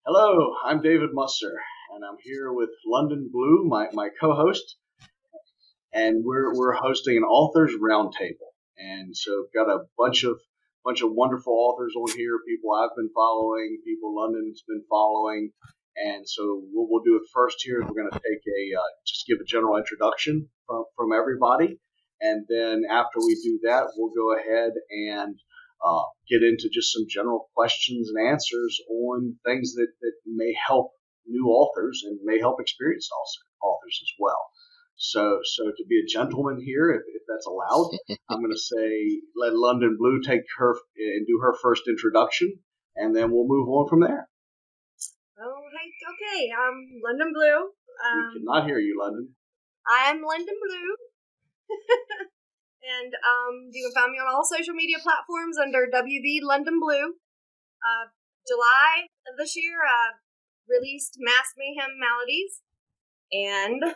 Hello, I'm David Musser, and I'm here with London Blue, my co-host, and we're hosting an authors roundtable. And so got a bunch of wonderful authors on here, people I've been following, people London's been following, and so what we'll do at first here is we're going to take just give a general introduction from everybody, and then after we do that, we'll go ahead and get into just some general questions and answers on things that may help new authors and may help experienced authors as well. So to be a gentleman here, if that's allowed, I'm going to say let London Blue take her and do her first introduction, and then we'll move on from there. Oh, hey, okay. I'm London Blue. We cannot hear you, London. I'm London Blue. And you can find me on all social media platforms under WB London Blue. July of this year, I released Mass Mayhem Maladies. And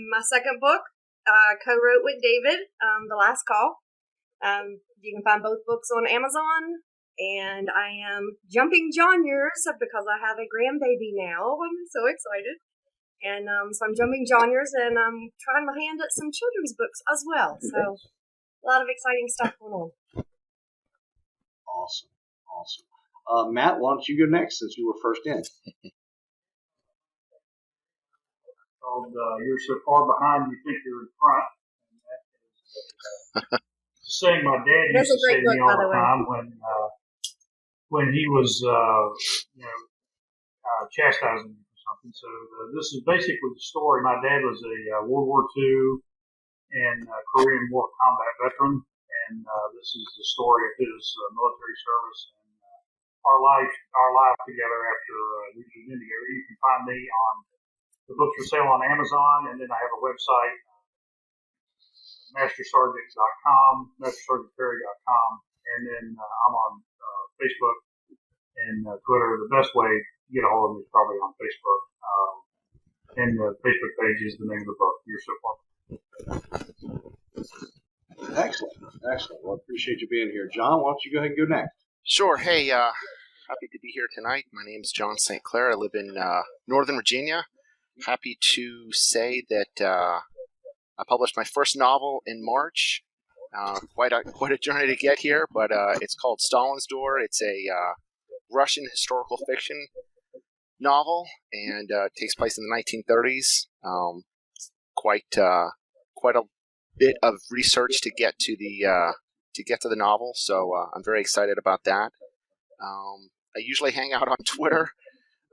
my second book, co-wrote with David, The Last Call. You can find both books on Amazon. And I am jumping genres because I have a grandbaby now. I'm so excited. And so I'm jumping genres, and I'm trying my hand at some children's books as well. So a lot of exciting stuff going on. Awesome. Matt, why don't you go next since you were first in? Called You're So Far Behind You Think You're in Front. And that is saying my dad used to say to me all the time when he was chastising me for something. So this is basically the story. My dad was a World War II and Korean War combat veteran, and this is the story of his military service and our life together after we've been together. You can find me on the books for sale on Amazon, and then I have a website, mastersergeant.com, mastersergeantperry.com, and then I'm on Facebook and Twitter. The best way to get a hold of me is probably on Facebook. And the Facebook page is the name of the book, You're So Far. Excellent. Well, I appreciate you being here. John, why don't you go ahead and go next? Sure. Hey, happy to be here tonight. My name's John Sinclair. I live in Northern Virginia. Happy to say that I published my first novel in March. Quite a journey to get here, but it's called Stalin's Door. It's a Russian historical fiction novel, and takes place in the 1930s. Quite a bit of research to get to the novel, so I'm very excited about that. I usually hang out on Twitter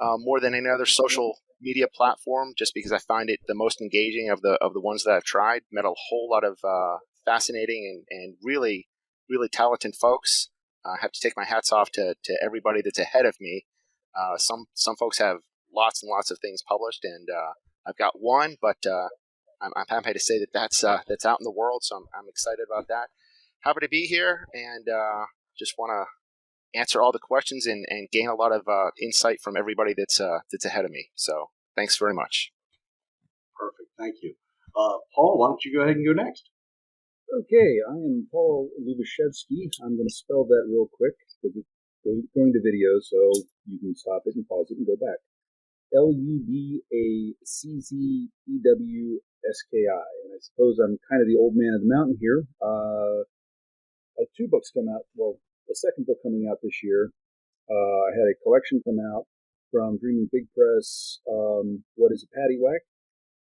more than any other social media platform, just because I find it the most engaging of the ones that I've tried. Met a whole lot of fascinating and really talented folks. I have to take my hats off to everybody that's ahead of me. Some folks have lots and lots of things published, and I've got one, but I'm happy to say that's out in the world, so I'm excited about that. Happy to be here, and just want to answer all the questions and gain a lot of insight from everybody that's ahead of me. So thanks very much. Perfect. Thank you. Paul, why don't you go ahead and go next? Okay, I am Paul Lubashevsky. I'm going to spell that real quick because it's going to video, so you can stop it and pause it and go back. Lubaczeewski, and I suppose I'm kind of the old man of the mountain here. I had two books come out. Well, the second book coming out this year. I had a collection come out from Dreaming Big Press, What is a Paddywhack?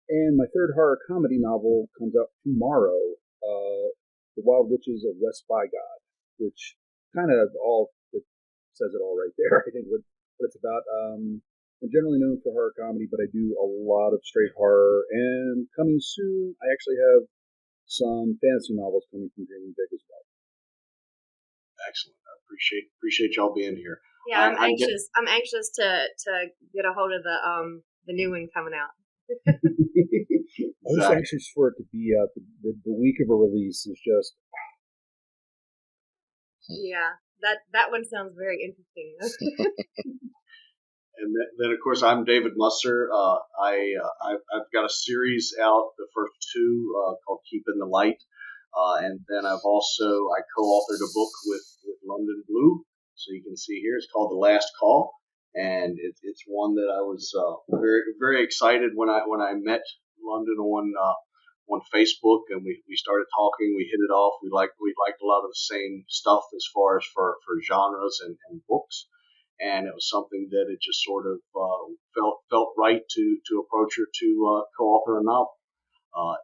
And my third horror comedy novel comes out tomorrow, The Wild Witches of West Bygod, which kind of it says it all right there, I think, what it's about. I'm generally known for horror comedy, but I do a lot of straight horror. And coming soon, I actually have some fantasy novels coming from Dreaming Big as well. Excellent. I appreciate y'all being here. Yeah, I'm anxious to get a hold of the new one coming out. I was anxious for it to be out. The week of a release is just. Yeah, that one sounds very interesting. And then, of course, I'm David Musser. I've got a series out, the first two, called Keep in the Light. And then I co-authored a book with London Blue. So you can see here, it's called The Last Call. and it's one that I was very very excited when I met London on Facebook, and we started talking. We hit it off. We liked a lot of the same stuff as far as for genres and books, and it was something that it just sort of felt right to approach her to co-author a novel.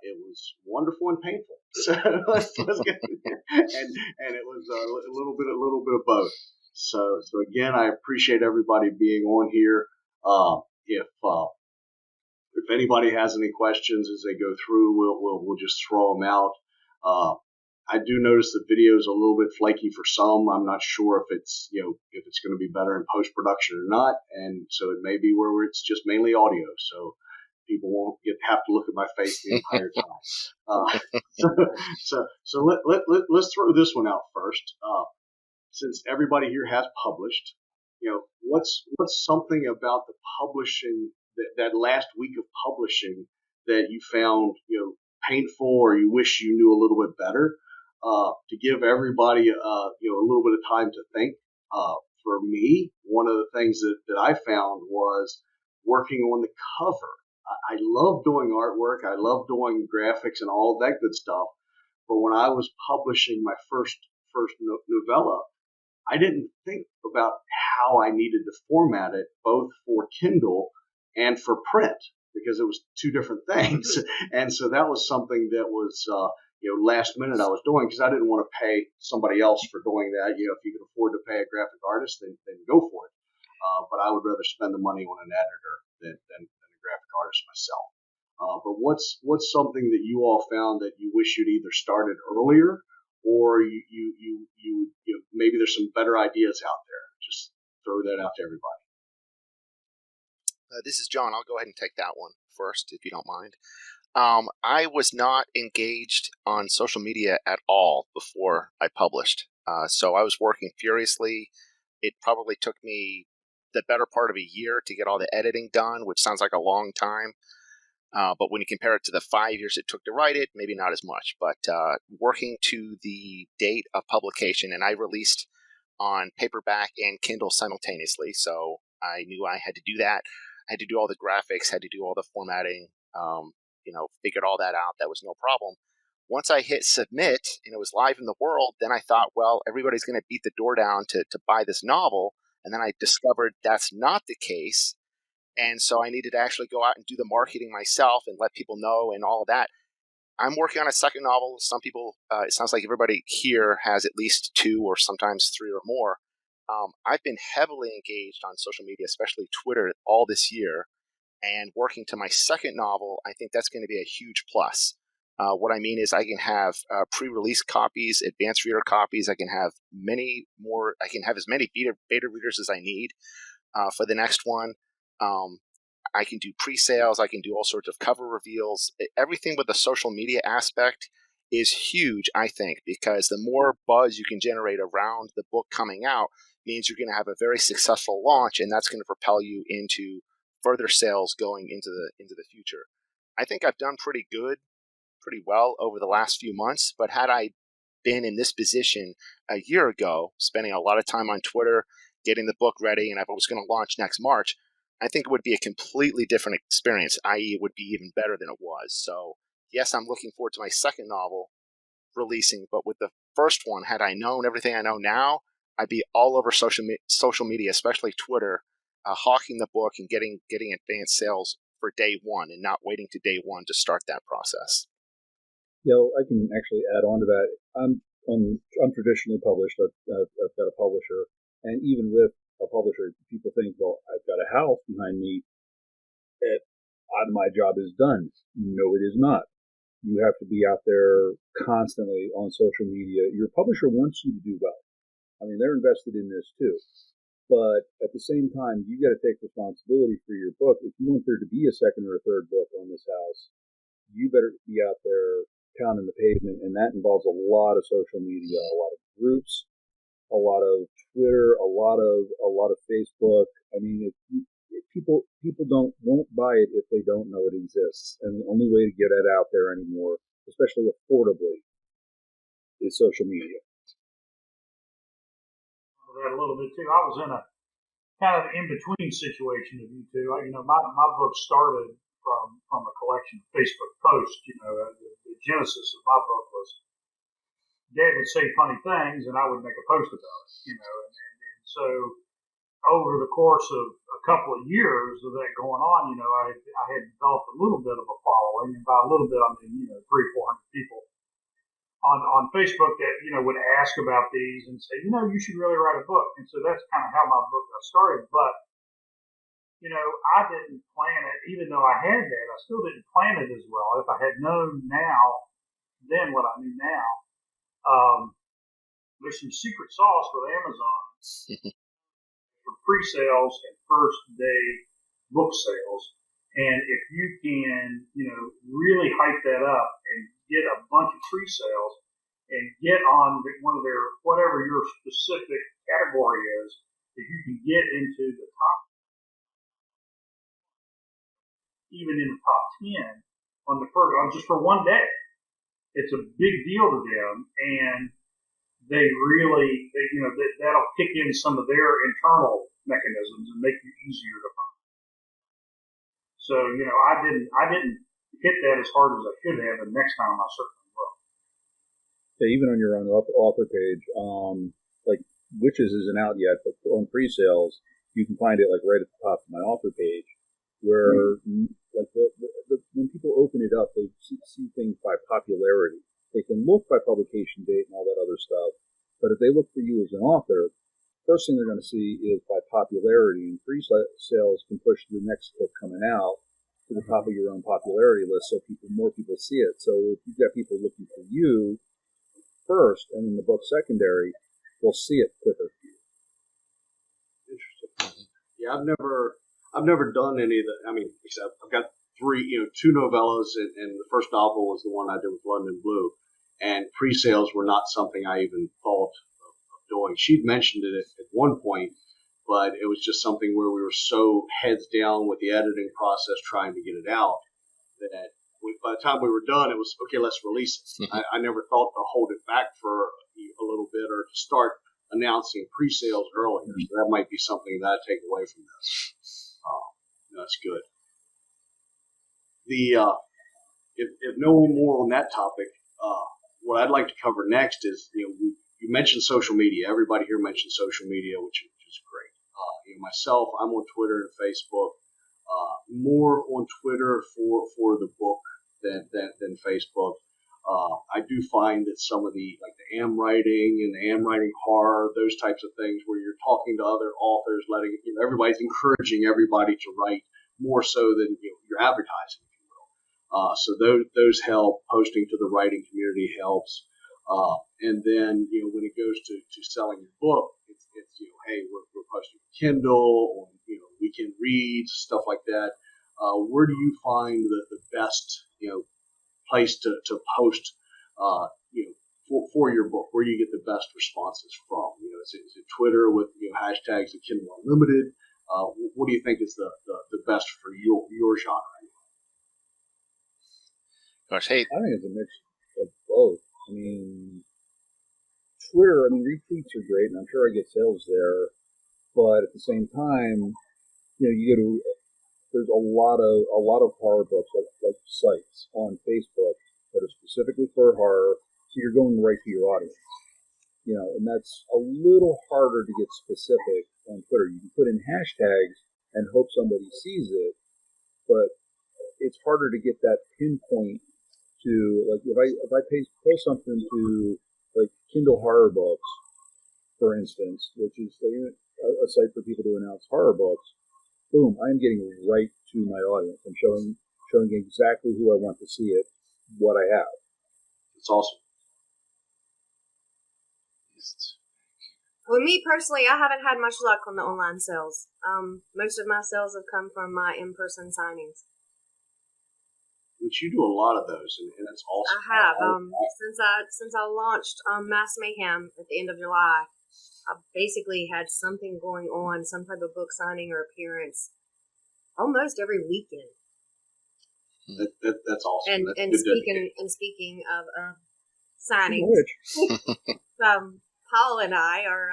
It was wonderful and painful. So let's get and it was a little bit of both. So again, I appreciate everybody being on here. If anybody has any questions as they go through, we'll just throw them out. I do notice the video is a little bit flaky for some. I'm not sure if it's if it's going to be better in post production or not, and so it may be where it's just mainly audio. So people won't have to look at my face the entire time. Let's throw this one out first. Since everybody here has published, what's something about the publishing that last week of publishing that you found painful or you wish you knew a little bit better, to give everybody a little bit of time to think. For me, one of the things that I found was working on the cover. I love doing artwork. I love doing graphics and all of that good stuff. But when I was publishing my first novella, I didn't think about how I needed to format it, both for Kindle and for print, because it was two different things. And so that was something that was, last minute I was doing, because I didn't want to pay somebody else for doing that. If you could afford to pay a graphic artist, then go for it. But I would rather spend the money on an editor than a graphic artist myself. But what's something that you all found that you wish you'd either started earlier, or you maybe there's some better ideas out there? Just throw that out to everybody. This is John. I'll go ahead and take that one first, if you don't mind. I was not engaged on social media at all before I published. So I was working furiously. It probably took me the better part of a year to get all the editing done, which sounds like a long time. But when you compare it to the 5 years it took to write it, maybe not as much. But working to the date of publication, and I released on paperback and Kindle simultaneously, so I knew I had to do that. I had to do all the graphics, had to do all the formatting, figured all that out. That was no problem. Once I hit submit and it was live in the world, then I thought, well, everybody's going to beat the door down to buy this novel. And then I discovered that's not the case. And so I needed to actually go out and do the marketing myself and let people know and all of that. I'm working on a second novel. Some people, it sounds like everybody here has at least 2 or sometimes 3 or more. I've been heavily engaged on social media, especially Twitter, all this year. And working to my second novel, I think that's going to be a huge plus. What I mean is I can have pre-release copies, advanced reader copies. I can have many more. I can have as many beta readers as I need for the next one. I can do pre-sales. I can do all sorts of cover reveals. Everything with the social media aspect is huge, I think, because the more buzz you can generate around the book coming out means you're going to have a very successful launch, and that's going to propel you into further sales going into the future. I think I've done pretty well over the last few months, but had I been in this position a year ago, spending a lot of time on Twitter, getting the book ready, and if I was going to launch next March, I think it would be a completely different experience, i.e. it would be even better than it was. So yes, I'm looking forward to my second novel releasing, but with the first one, had I known everything I know now, I'd be all over social media, especially Twitter, hawking the book and getting advanced sales for day one and not waiting to day one to start that process. I can actually add on to that. I'm traditionally published. I've got a publisher, and even with a publisher, people think, well, I've got a house behind me, my job is done. No, it is not. You have to be out there constantly on social media. Your publisher wants you to do well. I mean, they're invested in this too. But at the same time, you got to take responsibility for your book. If you want there to be a second or a third book on this house, you better be out there pounding the pavement, and that involves a lot of social media, a lot of groups, a lot of Twitter, a lot of Facebook. I mean, if people won't buy it if they don't know it exists, and the only way to get it out there anymore, especially affordably, is social media. That a little bit too. I was in a kind of in between situation of you two. My book started from a collection of Facebook posts. The genesis of my book was Dad would say funny things, and I would make a post about it. And so over the course of a couple of years of that going on, I had developed a little bit of a following, and by a little bit I mean 300 or 400 people on Facebook that would ask about these and say, you should really write a book. And so that's kind of how my book got started. But I didn't plan it, even though I had that. I still didn't plan it as well. If I had known then what I knew now, there's some secret sauce with Amazon for pre-sales and first day book sales. And if you can, really hype that up and get a bunch of pre-sales and get on one of their, whatever your specific category is, if you can get into the top, even in the top 10 just for one day, it's a big deal to them. And they really, that'll kick in some of their internal mechanisms and make you easier to find. So, I didn't hit that as hard as I should have, and next time I certainly will. Yeah, even on your own author page, like Witches isn't out yet, but on pre-sales, you can find it like right at the top of my author page, where like when people open it up, they see things by popularity. They can look by publication date and all that other stuff, but if they look for you as an author, first thing they're going to see is by popularity, and pre-sales can push the next book coming out to the top of your own popularity list, so more people see it. So if you've got people looking for you first, and then the book secondary, they'll see it quicker. Interesting. Yeah, I've never done any of the. I mean, except I've got two novellas, and the first novel was the one I did with London Blue, and pre-sales were not something I even thought of doing. She'd mentioned it at one point, but it was just something where we were so heads down with the editing process trying to get it out that by the time we were done, it was, okay, let's release it. I never thought to hold it back for a little bit or to start announcing pre-sales earlier. So that might be something that I take away from this. That's good. If no more on that topic, what I'd like to cover next is, you mentioned social media. Everybody here mentioned social media, which is great. Myself, I'm on Twitter and Facebook, more on Twitter for the book than Facebook. I do find that some of the am writing and the am writing horror, those types of things where you're talking to other authors, everybody's encouraging everybody to write more so than you're advertising, if you will. So those help. Posting to the writing community helps. And then, when it goes to selling your book, it's hey, we're posting Kindle, on, weekend reads, stuff like that. Where do you find the best, place to post, for your book? Where do you get the best responses from? Is it Twitter with, hashtags of Kindle Unlimited? What do you think is the best for your genre? Gosh, hey. I think it's a mix of both. I mean, Twitter, retweets are great, and I'm sure I get sales there. But at the same time, there's a lot of horror books, like sites on Facebook that are specifically for horror, so you're going right to your audience. And that's a little harder to get specific on Twitter. You can put in hashtags and hope somebody sees it, but it's harder to get that pinpoint to, like, if I post something to, like, Kindle Horror Books, for instance, which is a site for people to announce horror books, boom, I'm getting right to my audience. I'm showing exactly who I want to see it, what I have. It's awesome. Well, me personally, I haven't had much luck on the online sales. Most of my sales have come from my in-person signings. Which you do a lot of those, and that's awesome. I have. Since I launched Mass Mayhem at the end of July, I basically had something going on, some type of book signing or appearance, almost every weekend. That's awesome. Speaking of signings, Paul and I are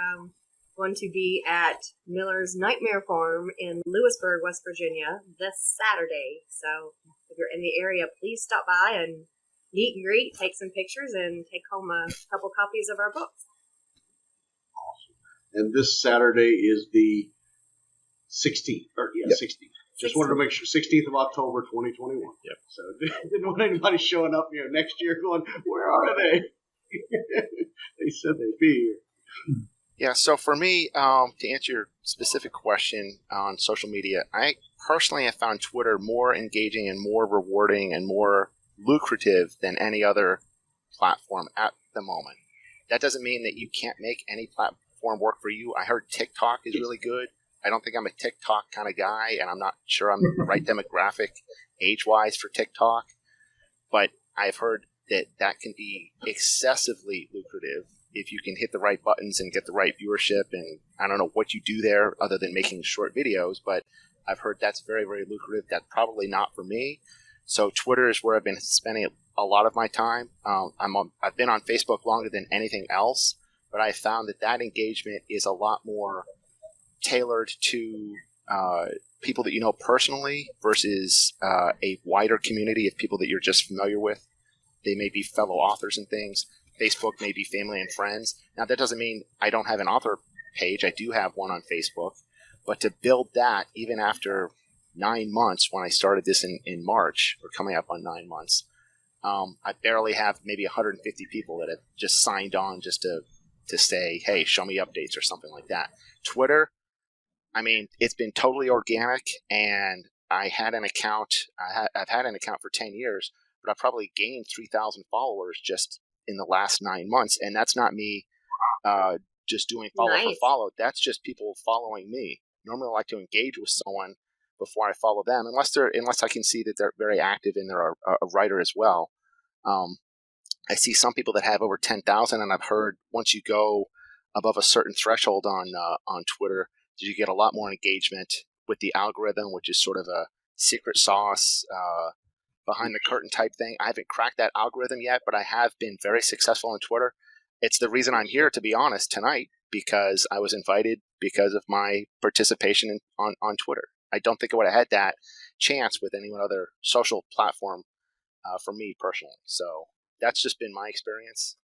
going to be at Miller's Nightmare Farm in Lewisburg, West Virginia this Saturday. So if you're in the area, please stop by and meet and greet, take some pictures, and take home a couple copies of our books. Awesome. And this Saturday is the 16th. 16th. Just wanted to make sure, 16th of October, 2021. Yep. So didn't want anybody showing up, next year going, where are they? They said they'd be here. Yeah, so for me, to answer your specific question on social media, I personally have found Twitter more engaging and more rewarding and more lucrative than any other platform at the moment. That doesn't mean that you can't make any platform work for you. I heard TikTok is really good. I don't think I'm a TikTok kind of guy, and I'm not sure I'm the right demographic age-wise for TikTok. But I've heard that can be excessively lucrative if you can hit the right buttons and get the right viewership. And I don't know what you do there other than making short videos, but I've heard that's very, very lucrative. That's probably not for me. So Twitter is where I've been spending a lot of my time. I've been on Facebook longer than anything else, but I found that engagement is a lot more tailored to people that you know personally versus a wider community of people that you're just familiar with. They may be fellow authors and things. Facebook may be family and friends. Now, that doesn't mean I don't have an author page. I do have one on Facebook. But to build that, even after 9 months, when I started this in March, or coming up on 9 months, I barely have maybe 150 people that have just signed on just to say, hey, show me updates or something like that. Twitter, I mean, it's been totally organic, and I had an account. I've had an account for 10 years, but I've probably gained 3,000 followers just in the last 9 months, and that's not me just doing follow for follow. That's just people following me. Normally, I like to engage with someone before I follow them, unless I can see that they're very active and they're a writer as well. I see some people that have over 10,000, and I've heard once you go above a certain threshold on Twitter, you get a lot more engagement with the algorithm, which is sort of a secret sauce, behind the curtain type thing. I haven't cracked that algorithm yet, but I have been very successful on Twitter. It's the reason I'm here, to be honest, tonight, because I was invited because of my participation on Twitter. I don't think I would have had that chance with any other social platform for me personally. So that's just been my experience.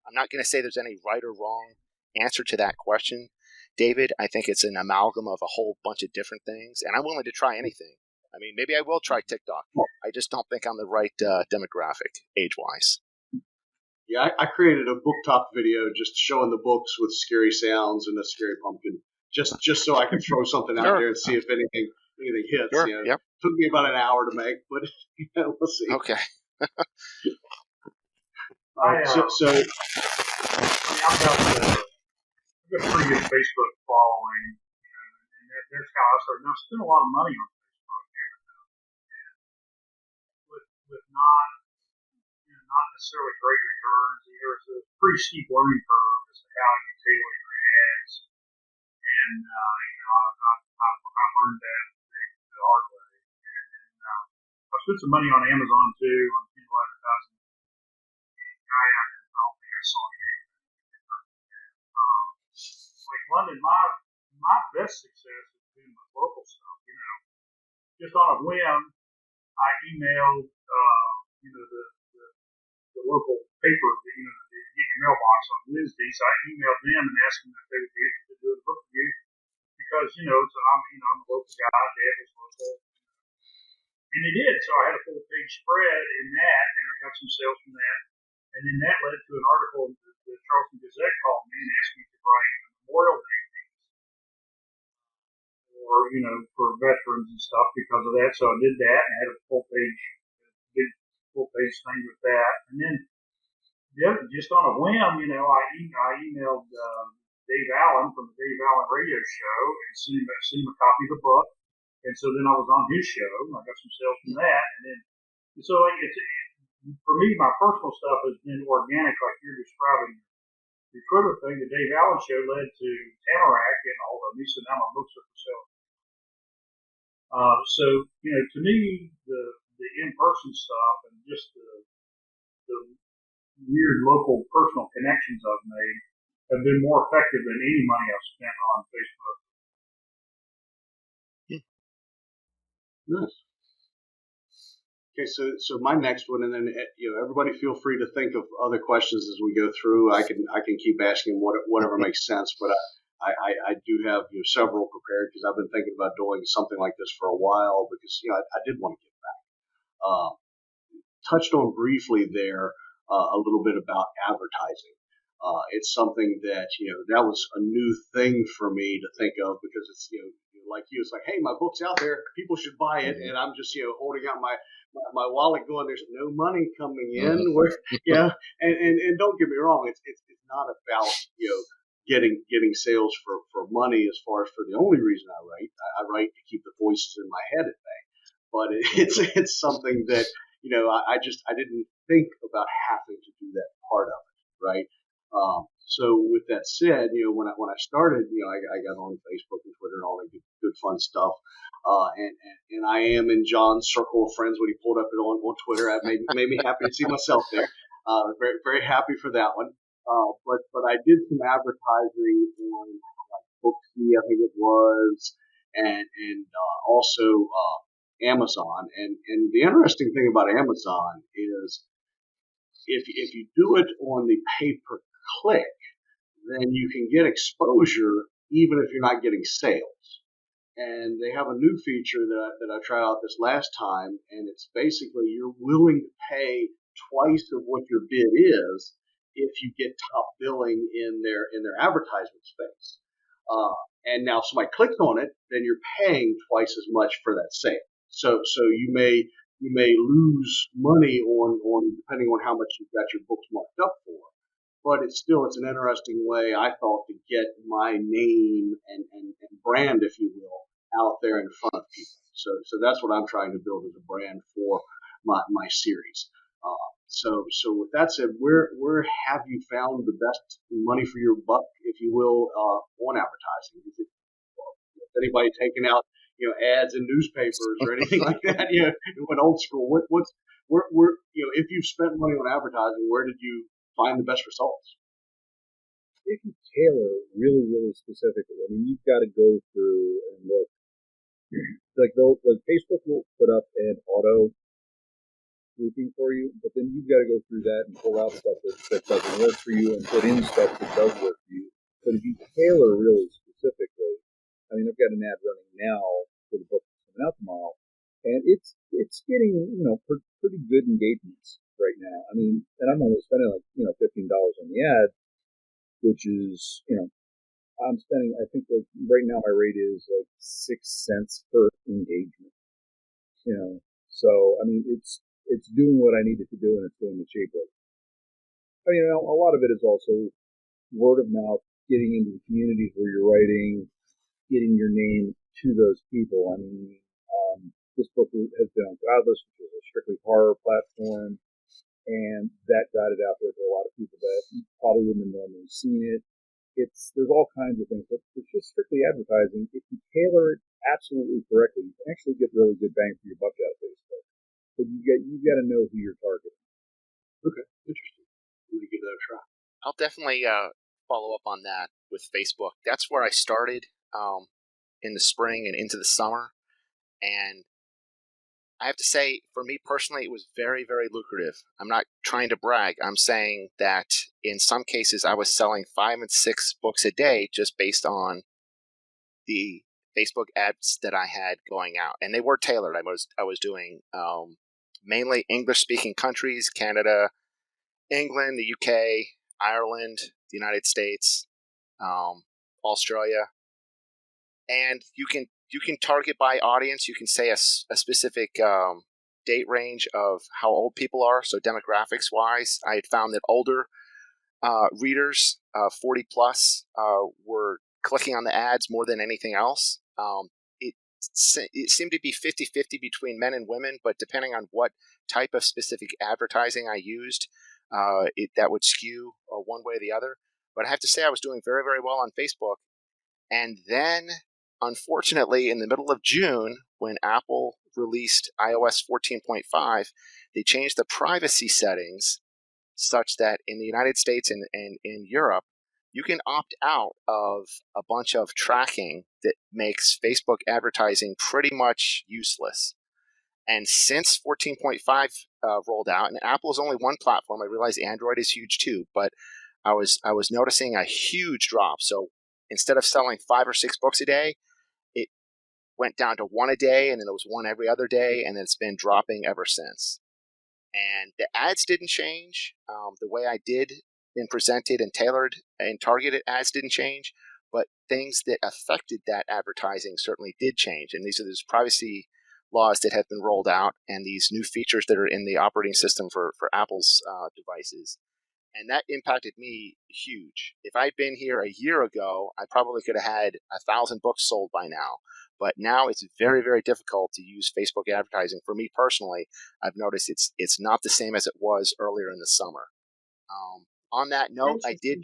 I'm not going to say there's any right or wrong answer to that question, David. I think it's an amalgam of a whole bunch of different things, and I'm willing to try anything. I mean, maybe I will try TikTok. I just don't think I'm the right demographic age-wise. Yeah, I created a book talk video just showing the books with scary sounds and a scary pumpkin, just so I could throw something out there and see if anything hits. Sure. Yep. Took me about an hour to make, but we'll see. Okay. I've got a pretty good Facebook following, and that's how I started. Now, I spent a lot of money on Facebook, and with not necessarily great returns. There's a pretty steep learning curve as to how you tailor your ads, and I learned that the hard way. And then I spent some money on Amazon too on Kindle advertising. I don't think I saw anything. Like London, my best success has been with local stuff. Just on a whim, I emailed the local paper, that you get your mailbox on Wednesdays. I emailed them and asked them if they would be interested in doing a book review because I'm a local guy. Dad was local, and they did. So I had a full page spread in that, and I got some sales from that. And then that led to an article the Charleston Gazette called me and asked me to write a Memorial Day piece for veterans and stuff because of that. So I did that and had a full page thing with that. And then just on a whim, I emailed Dave Allen from the Dave Allen radio show and sent him a copy of the book. And so then I was on his show. I got some sales from that. And then so for me, my personal stuff has been organic, like you're describing. The Twitter thing, the Dave Allen show, led to Tamarack getting a hold of me, so now my books are for sale. So to me, the in-person stuff and just the weird local personal connections I've made have been more effective than any money I've spent on Facebook. Nice. Okay, so my next one, and then everybody feel free to think of other questions as we go through. I can keep asking whatever makes sense, but I do have several prepared because I've been thinking about doing something like this for a while because I did want to give back. Touched on briefly there a little bit about advertising. It's something that that was a new thing for me to think of because it's like it's like, hey, my book's out there, people should buy it, and I'm just holding out my wallet going, there's no money coming in. Where and don't get me wrong, it's not about getting sales for money as far as for the only reason I write. I write to keep the voices in my head at bay, but it's something that I didn't think about having to do that part of it, right? So with that said, when I started, I got on Facebook and Twitter and all that good fun stuff. And I am in John's circle of friends when he pulled up it on Twitter. It made me happy to see myself there. Very, very happy for that one. But I did some advertising on Booksy, I think it was, and also Amazon. And the interesting thing about Amazon is if you do it on the pay-per-click, then you can get exposure even if you're not getting sales. And they have a new feature that I tried out this last time, and it's basically you're willing to pay twice of what your bid is if you get top billing in their advertisement space. And now if somebody clicks on it, then you're paying twice as much for that sale. So you may lose money on depending on how much you've got your books marked up for. But it's an interesting way, I thought, to get my name and brand, if you will, out there in front of people. So that's what I'm trying to build as a brand for my series. So with that said, where have you found the best money for your buck, if you will, on advertising? Is it anybody taking out ads in newspapers or anything like that? It went old school. What's where if you've spent money on advertising, where did you find the best results? If you tailor really, really specifically, I mean, you've got to go through and look. Like Facebook will put up an auto grouping for you, but then you've got to go through that and pull out stuff that doesn't work for you and put in stuff that does work for you. But if you tailor really specifically, I mean, I've got an ad running now for the book that's coming out tomorrow, and it's getting pretty good engagements right now. I mean, and I'm only spending $15 on the ad, which is I'm spending, I think, like right now my rate is like 6 cents per engagement. So I mean it's doing what I need it to do, and it's doing it cheaply. I mean, a lot of it is also word of mouth, getting into the communities where you're writing, getting your name to those people. I mean, this book has been on Godless, which is a strictly horror platform, and that got it out there to a lot of people that probably wouldn't have normally seen it. There's all kinds of things, but it's just strictly advertising. If you tailor it absolutely correctly, you can actually get really good bang for your buck out of Facebook. But you've got to know who you're targeting. Okay, interesting. Let me give that a try. I'll definitely follow up on that with Facebook. That's where I started in the spring and into the summer, and I have to say, for me personally, it was very, very lucrative. I'm not trying to brag. I'm saying that in some cases I was selling 5 and 6 books a day just based on the Facebook ads that I had going out, and they were tailored. I was doing mainly English-speaking countries: Canada, England, the UK, Ireland, the United States, Australia, and you can target by audience. You can say a specific date range of how old people are. So demographics wise, I had found that older readers, 40 plus, were clicking on the ads more than anything else. It seemed to be 50-50 between men and women, but depending on what type of specific advertising I used, that would skew one way or the other. But I have to say I was doing very, very well on Facebook. And then, unfortunately, in the middle of June, when Apple released iOS 14.5, they changed the privacy settings such that in the United States and in Europe, you can opt out of a bunch of tracking that makes Facebook advertising pretty much useless. And since 14.5 rolled out, and Apple is only one platform, I realize Android is huge too, but I was noticing a huge drop. So instead of selling 5 or 6 books a day, it went down to 1 a day, and then it was 1 every other day, and then it's been dropping ever since. And the ads didn't change. The way I did and presented and tailored and targeted ads didn't change, but things that affected that advertising certainly did change. And these are those privacy laws that have been rolled out and these new features that are in the operating system for Apple's devices. And that impacted me huge. If I'd been here a year ago, I probably could have had 1,000 books sold by now. But now it's very, very difficult to use Facebook advertising. For me personally, I've noticed it's not the same as it was earlier in the summer. On that note, I did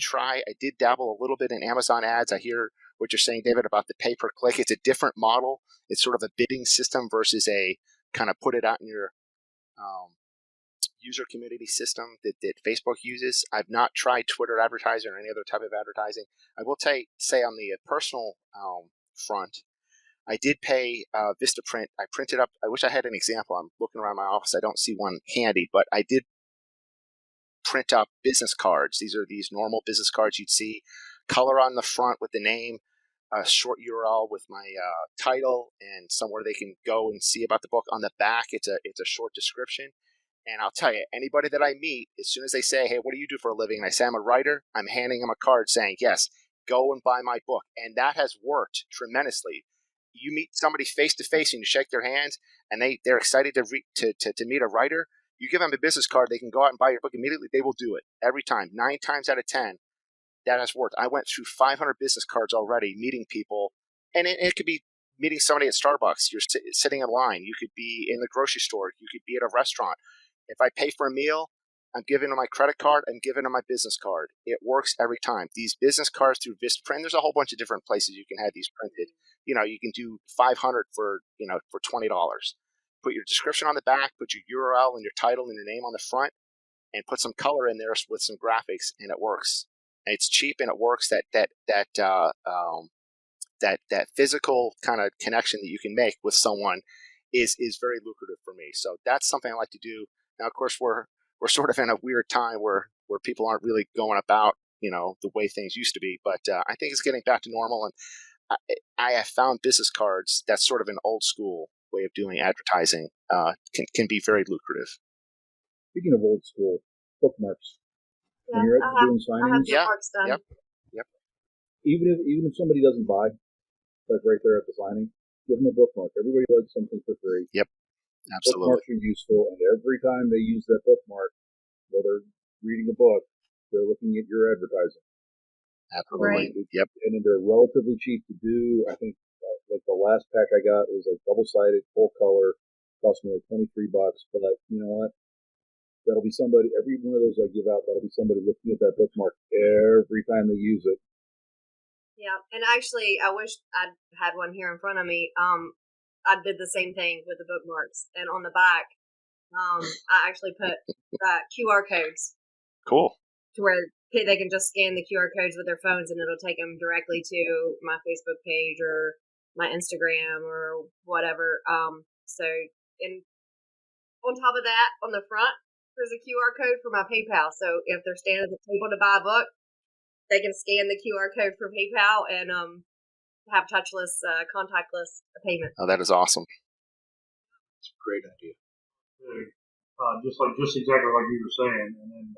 dabble a little bit in Amazon ads. I hear what you're saying, David, about the pay-per-click. It's a different model. It's sort of a bidding system versus a kind of put it out in your user community system that Facebook uses. I've not tried Twitter advertising or any other type of advertising. I will say on the personal front, I did pay Vistaprint. I printed up, I wish I had an example. I'm looking around my office. I don't see one handy, but I did print up business cards. These are these normal business cards you'd see, color on the front with the name, a short URL with my title, and somewhere they can go and see about the book. On the back, it's a short description. And I'll tell you, anybody that I meet, as soon as they say, hey, what do you do for a living? And I say, I'm a writer, I'm handing them a card saying, yes, go and buy my book. And that has worked tremendously. You meet somebody face to face and you shake their hands and they're excited to meet a writer. You give them a business card, they can go out and buy your book immediately. They will do it every time. 9 times out of 10, that has worked. I went through 500 business cards already, meeting people. And it could be meeting somebody at Starbucks. You're sitting in line. You could be in the grocery store. You could be at a restaurant. If I pay for a meal, I'm giving them my credit card. I'm giving them my business card. It works every time. These business cards through Vistaprint, there's a whole bunch of different places you can have these printed. You can do 500 for $20. Put your description on the back, put your URL and your title and your name on the front, and put some color in there with some graphics, and it works. And it's cheap and it works. That physical kind of connection that you can make with someone is very lucrative for me. So that's something I like to do. Now, of course, we're sort of in a weird time where people aren't really going about, the way things used to be. But I think it's getting back to normal. And I have found business cards, that's sort of an old school way of doing advertising, can be very lucrative. Speaking of old school, bookmarks. Yeah, when you're doing signings, bookmarks done. Yep. Even if somebody doesn't buy, like right there at the signing, give them a bookmark. Everybody likes something for free. Yep. Absolutely. Bookmarks are useful, and every time they use that bookmark, while they're reading a book, they're looking at your advertising. Absolutely. Right. Yep. And then they're relatively cheap to do. I think like the last pack I got was like double-sided, full color, cost me like $23. But you know what? That'll be somebody. Every one of those I give out, that'll be somebody looking at that bookmark every time they use it. Yeah, and actually, I wish I'd had one here in front of me. I did the same thing with the bookmarks, and on the back, I actually put QR codes. Cool. To where they can just scan the QR codes with their phones, and it'll take them directly to my Facebook page or my Instagram or whatever. So, and on top of that, on the front, there's a QR code for my PayPal. So if they're standing at the table to buy a book, they can scan the QR code for PayPal and have touchless, contactless payment. Oh, that is awesome. It's a great idea. Just exactly like you were saying. And then,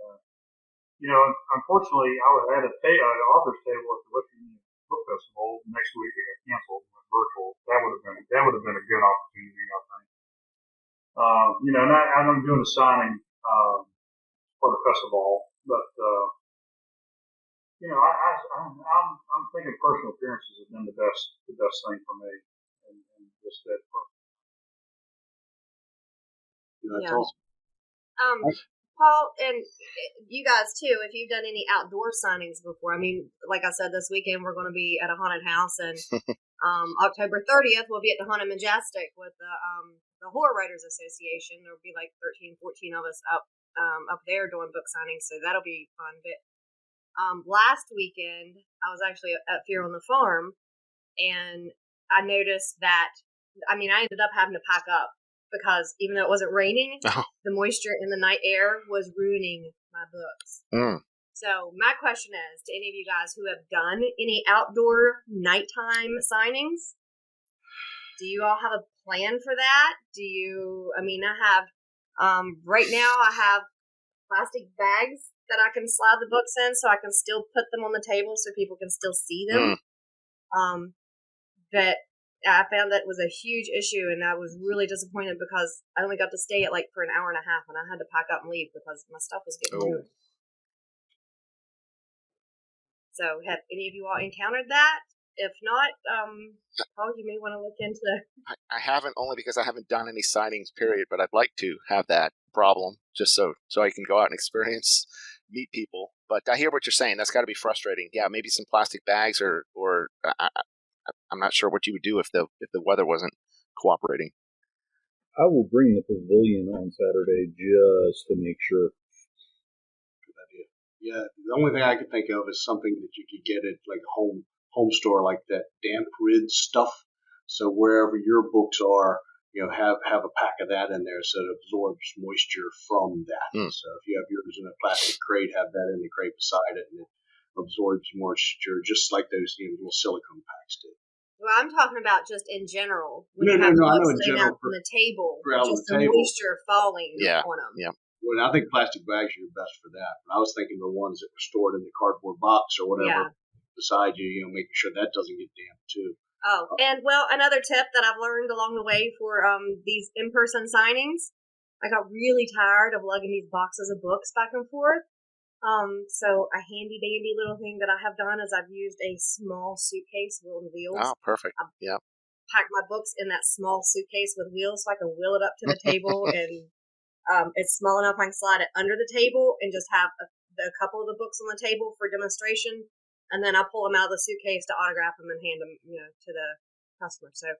unfortunately, I would have had an author's table at the West Virginia Book Festival. Next week it got canceled and went virtual. That would have been a good opportunity, I think. I'm doing a signing for the festival, but I'm thinking personal appearances have been the best thing for me, and just that. That's awesome. Paul, and you guys too, if you've done any outdoor signings before. I mean, like I said, this weekend we're going to be at a haunted house, and October 30th we'll be at the Haunted Majestic with the Horror Writers Association. There'll be like 13, 14 of us up there doing book signings, so that'll be fun. But last weekend, I was actually up here on the farm, and I noticed that, I ended up having to pack up because even though it wasn't raining, the moisture in the night air was ruining my books. So my question is, to any of you guys who have done any outdoor nighttime signings, do you all have a plan for that? I have, right now I have plastic bags that I can slide the books in so I can still put them on the table so people can still see them. But I found that was a huge issue, and I was really disappointed because I only got to stay at for an hour and a half, and I had to pack up and leave because my stuff was getting ruined. So have any of you all encountered that? If not, Paul, you may want to look into that. I haven't, only because I haven't done any sightings, period, but I'd like to have that problem just so I can go out and experience, meet people. But I hear what you're saying. That's got to be frustrating. Yeah, maybe some plastic bags or I'm not sure what you would do if the weather wasn't cooperating. I will bring the pavilion on Saturday just to make sure. Good idea. Yeah, the only thing I could think of is something that you could get at like a home store, like that damp rid stuff. So wherever your books are, have a pack of that in there so it absorbs moisture from that. So if you have yours in a plastic crate, have that in the crate beside it, and it absorbs moisture just like those little silicone packs do. Well, I'm talking about just in general. No, I know in general. Out from the table, just the moisture falling on them. Yeah. Well, I think plastic bags are best for that. But I was thinking the ones that were stored in the cardboard box or whatever beside you, making sure that doesn't get damp too. Oh, and another tip that I've learned along the way for these in-person signings, I got really tired of lugging these boxes of books back and forth. So a handy dandy little thing that I have done is I've used a small suitcase on wheels. Oh, perfect. Yeah. Pack my books in that small suitcase with wheels so I can wheel it up to the table, and it's small enough I can slide it under the table and just have a couple of the books on the table for demonstration, and then I'll pull them out of the suitcase to autograph them and hand them, to the customer. So,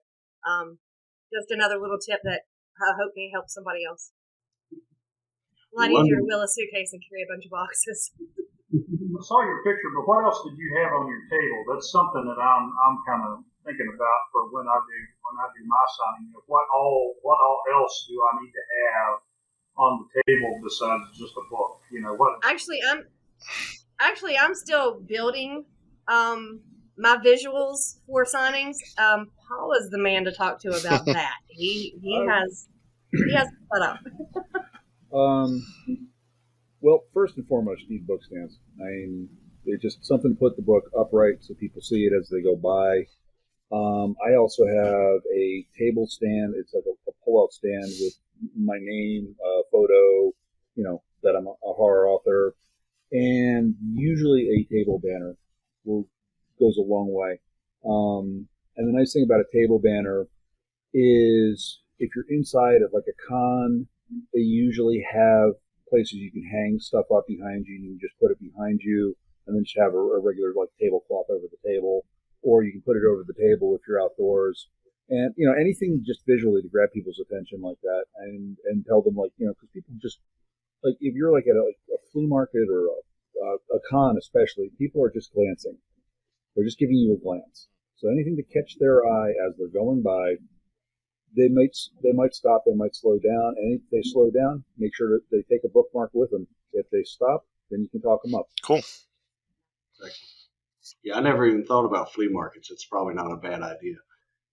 just another little tip that I hope may help somebody else. A lot easier to wheel a suitcase and carry a bunch of boxes. I saw your picture, but what else did you have on your table? That's something that I'm kind of thinking about for when I do my signing. What all else do I need to have on the table besides just a book? What? I'm still building my visuals for signings. Paul is the man to talk to about that. He has set up. Well, first and foremost, you need book stands. They're just something to put the book upright so people see it as they go by. I also have a table stand. It's like a pull-out stand with my name, photo, that I'm a horror author, and usually a table banner goes a long way. And the nice thing about a table banner is if you're inside of like a con, they usually have places you can hang stuff up behind you. You can just put it behind you and then just have a regular like tablecloth over the table, or you can put it over the table if you're outdoors. And, anything just visually to grab people's attention like that and tell them because people just, like if you're like at a flea market or a con especially, people are just glancing. They're just giving you a glance. So anything to catch their eye as they're going by, they might stop, they might slow down, and if they slow down, make sure that they take a bookmark with them. If they stop, then you can talk them up. Cool. Yeah, I never even thought about flea markets. It's probably not a bad idea.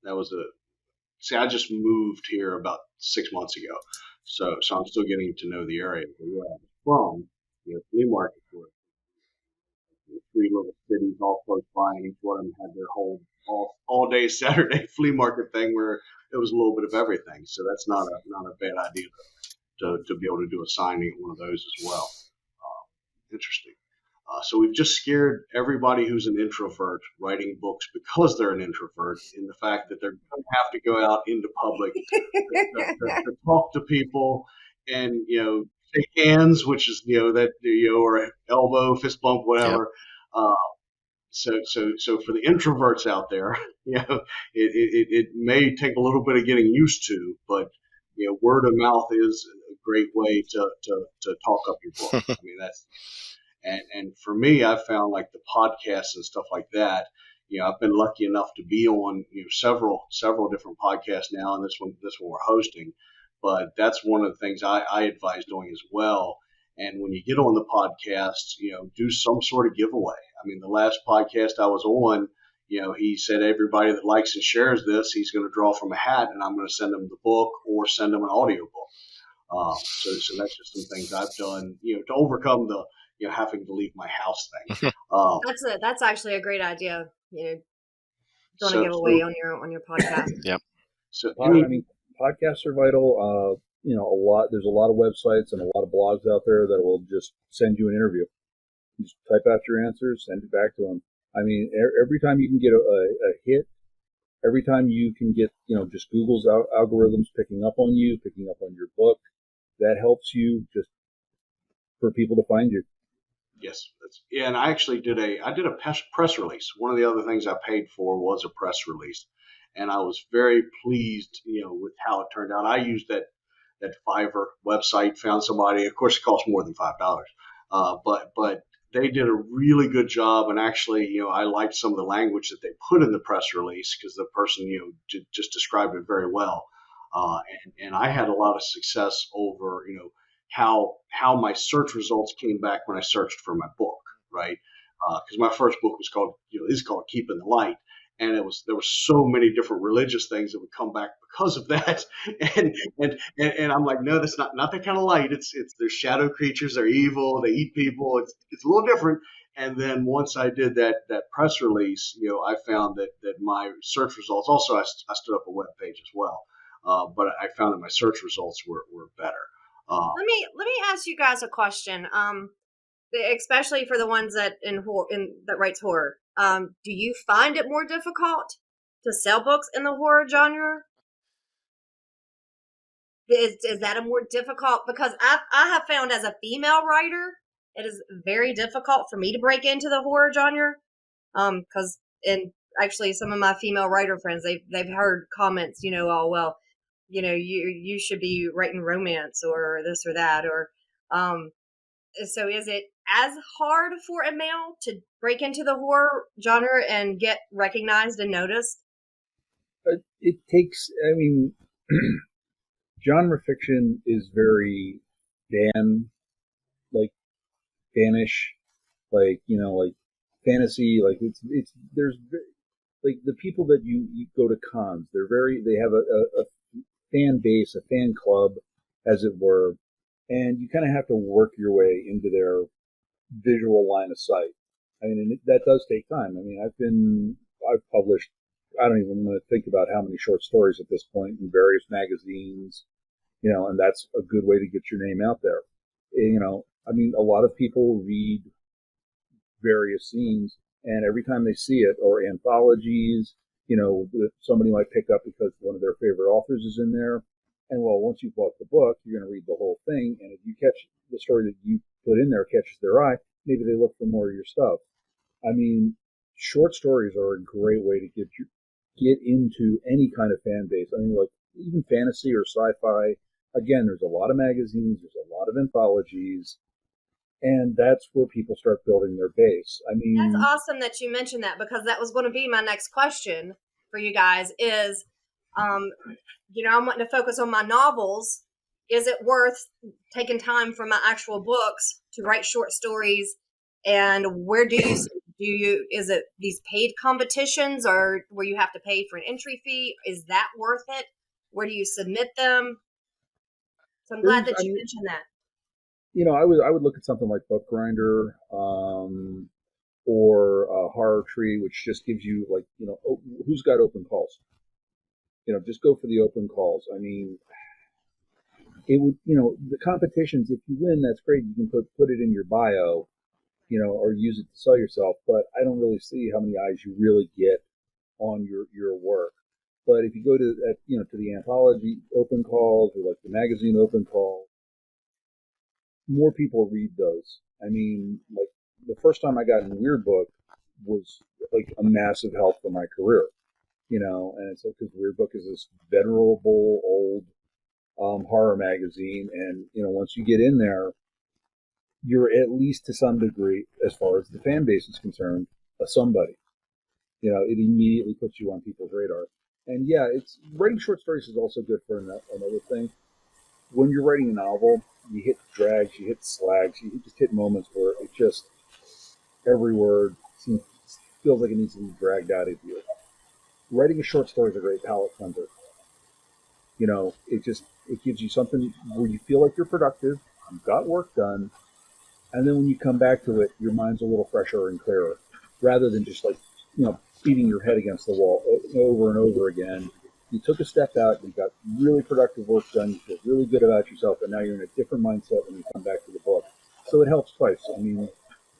I just moved here about 6 months ago, so I'm still getting to know the area. Where I'm from, flea markets were 3 little cities all close by, and each one of them had their whole all day Saturday flea market thing where it was a little bit of everything. So that's not a bad idea to be able to do a signing at one of those as well. Interesting. So we've just scared everybody who's an introvert writing books because they're an introvert in the fact that they're going to have to go out into public to talk to people and shake hands, which is or elbow, fist bump, whatever. Yep. So for the introverts out there, it may take a little bit of getting used to, but word of mouth is a great way to talk up your book. And for me, I found like the podcasts and stuff like that. I've been lucky enough to be on several different podcasts now, and this one we're hosting. But that's one of the things I advise doing as well. And when you get on the podcast, do some sort of giveaway. I mean, the last podcast I was on, he said everybody that likes and shares this, he's going to draw from a hat, and I'm going to send them the book or send them an audio book. So that's just some things I've done, to overcome the having to leave my house thing. That's actually a great idea. Doing So- a giveaway on your podcast. Yep. So I mean, podcasts are vital. There's a lot of websites and a lot of blogs out there that will just send you an interview. You just type out your answers, send it back to them. I mean, every time you can get a hit, every time you can get, just Google's algorithms picking up on you, picking up on your book, that helps you just for people to find you. Yes, and I actually did a press release. One of the other things I paid for was a press release, and I was very pleased, with how it turned out. I used that Fiverr website, found somebody. Of course, it cost more than $5, but they did a really good job. And actually, I liked some of the language that they put in the press release because the person, just described it very well. And I had a lot of success over, how my search results came back when I searched for my book, right? Because my first book was called, is called Keeping the Light. And there were so many different religious things that would come back because of that. And I'm like, no, that's not that kind of light. They're shadow creatures. They're evil. They eat people. It's a little different. And then once I did that press release, I found that my search results, also I stood up a web page as well. But I found that my search results were better. Let me ask you guys a question. Especially for the ones that that writes horror. Do you find it more difficult to sell books in the horror genre? Is that a more difficult? Because I have found as a female writer, it is very difficult for me to break into the horror genre. And actually some of my female writer friends, they've heard comments, oh well, you should be writing romance or this or that, or so is it as hard for a male to break into the horror genre and get recognized and noticed? It takes, I mean, genre fiction is very Danish, like fantasy, like there's like the people that you go to cons, they have a fan base, a fan club, as it were, and you kind of have to work your way into their visual line of sight. I mean, that does take time. I mean, I've published, I don't even want to think about how many short stories at this point in various magazines, and that's a good way to get your name out there. I mean, a lot of people read various scenes, and every time they see it, or anthologies, that somebody might pick up because one of their favorite authors is in there. And well, once you've bought the book, you're going to read the whole thing. And if you catch the story that you put in there catches their eye, maybe they look for more of your stuff. I mean, short stories are a great way to get into any kind of fan base. I mean, like even fantasy or sci-fi. Again, there's a lot of magazines, there's a lot of anthologies, and that's where people start building their base. I mean, that's awesome that you mentioned that, because that was going to be my next question for you guys is, I'm wanting to focus on my novels. Is it worth taking time from my actual books to write short stories? And where do you is it these paid competitions, or where you have to pay for an entry fee? Is that worth it? Where do you submit them? So I'm glad that you mentioned that. I would look at something like Book Grinder, or Horror Tree, which just gives you who's got open calls. Just go for the open calls. I mean, it would, the competitions, if you win, that's great. You can put it in your bio, or use it to sell yourself. But I don't really see how many eyes you really get on your work. But if you go to the anthology open calls, or like the magazine open calls, more people read those. I mean, like the first time I got in Weird Book was like a massive help for my career. And it's because Weird Book is this venerable old horror magazine, and once you get in there, you're at least to some degree, as far as the fan base is concerned, a somebody. You know, it immediately puts you on people's radar. And yeah, it's writing short stories is also good for another thing. When you're writing a novel, you hit drags, you hit slags, you just hit moments where it just every word feels like it needs to be dragged out of you. Writing a short story is a great palate cleanser. You know, it gives you something where you feel like you're productive, you've got work done, and then when you come back to it, your mind's a little fresher and clearer, rather than just like, you know, beating your head against the wall over and over again. You took a step out, you got really productive work done, you feel really good about yourself, and now you're in a different mindset when you come back to the book. So it helps twice. I mean,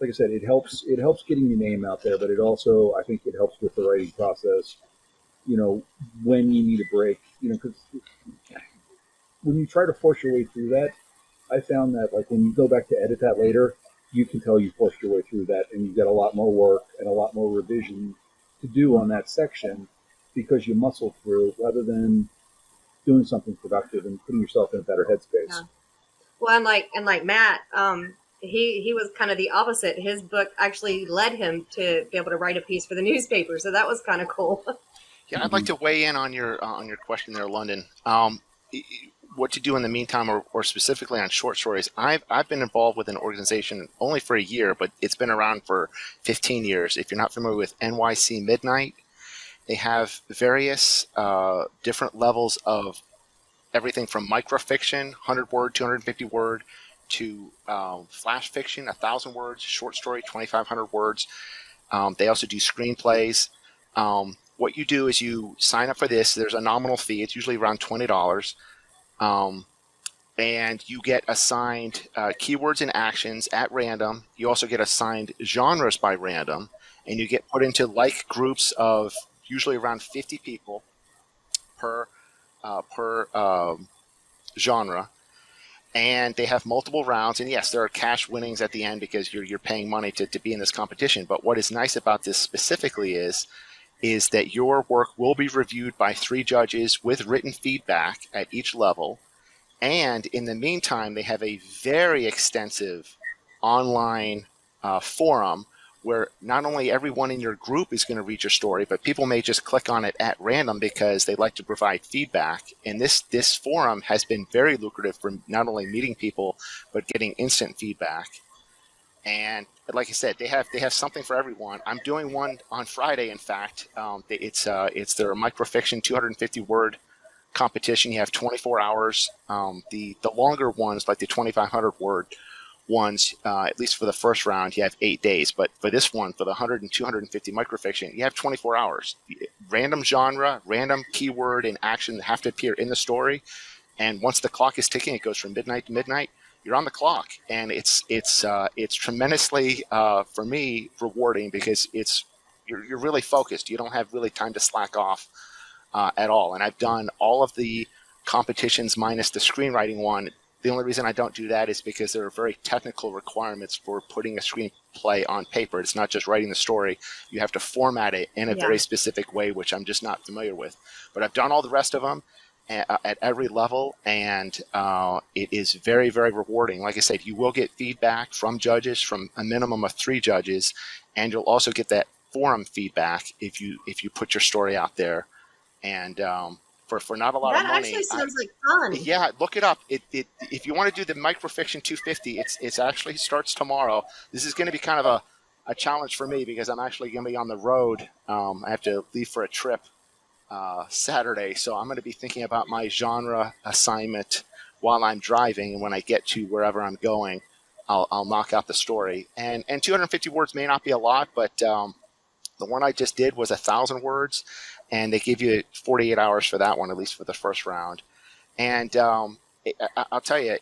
like I said, it helps getting your name out there, but it also, I think it helps with the writing process, you know, when you need a break, you know, because when you try to force your way through that, I found that like when you go back to edit that later, you can tell you forced your way through that, and you get a lot more work and a lot more revision to do on that section because you muscle through rather than doing something productive and putting yourself in a better headspace. Yeah. Well, and like Matt, he was kind of the opposite. His book actually led him to be able to write a piece for the newspaper, so that was kind of cool. Yeah, I'd like to weigh in on your question there, London. What to do in the meantime, or specifically on short stories. I've been involved with an organization only for a year, but it's been around for 15 years. If you're not familiar with NYC Midnight, they have various different levels of everything from microfiction, 100 word, 250 word, to flash fiction, 1,000 words, short story, 2,500 words. They also do screenplays. What you do is you sign up for this. There's a nominal fee. It's usually around $20. And you get assigned keywords and actions at random. You also get assigned genres by random, and you get put into like groups of usually around 50 people per genre. And they have multiple rounds. And yes, there are cash winnings at the end because you're paying money to be in this competition. But what is nice about this specifically is that your work will be reviewed by 3 judges with written feedback at each level. And in the meantime, they have a very extensive online forum where not only everyone in your group is going to read your story, but people may just click on it at random because they like to provide feedback. And this forum has been very lucrative for not only meeting people, but getting instant feedback. And like I said, they have something for everyone. I'm doing one on Friday. In fact, it's their microfiction 250 word competition. You have 24 hours. The longer ones, like the 2,500 word ones, at least for the first round, you have 8 days. But for this one, for the 100 and 250 microfiction, you have 24 hours. Random genre, random keyword, and action have to appear in the story. And once the clock is ticking, it goes from midnight to midnight. You're on the clock, and it's tremendously for me rewarding because you're really focused. You don't have really time to slack off at all. And I've done all of the competitions minus the screenwriting one. The only reason I don't do that is because there are very technical requirements for putting a screenplay on paper. It's not just writing the story. You have to format it in a very specific way, which I'm just not familiar with. But I've done all the rest of them at every level, and it is very, very rewarding. Like I said, you will get feedback from judges, from a minimum of 3 judges, and you'll also get that forum feedback if you put your story out there. And for not a lot of money. That actually sounds like fun. Yeah, look it up. If you want to do the microfiction 250, it's actually starts tomorrow. This is going to be kind of a challenge for me because I'm actually going to be on the road. I have to leave for a trip Saturday, so I'm going to be thinking about my genre assignment while I'm driving, and when I get to wherever I'm going, I'll knock out the story. And 250 words may not be a lot, but the one I just did was 1,000 words, and they give you 48 hours for that one, at least for the first round. And I'll tell you,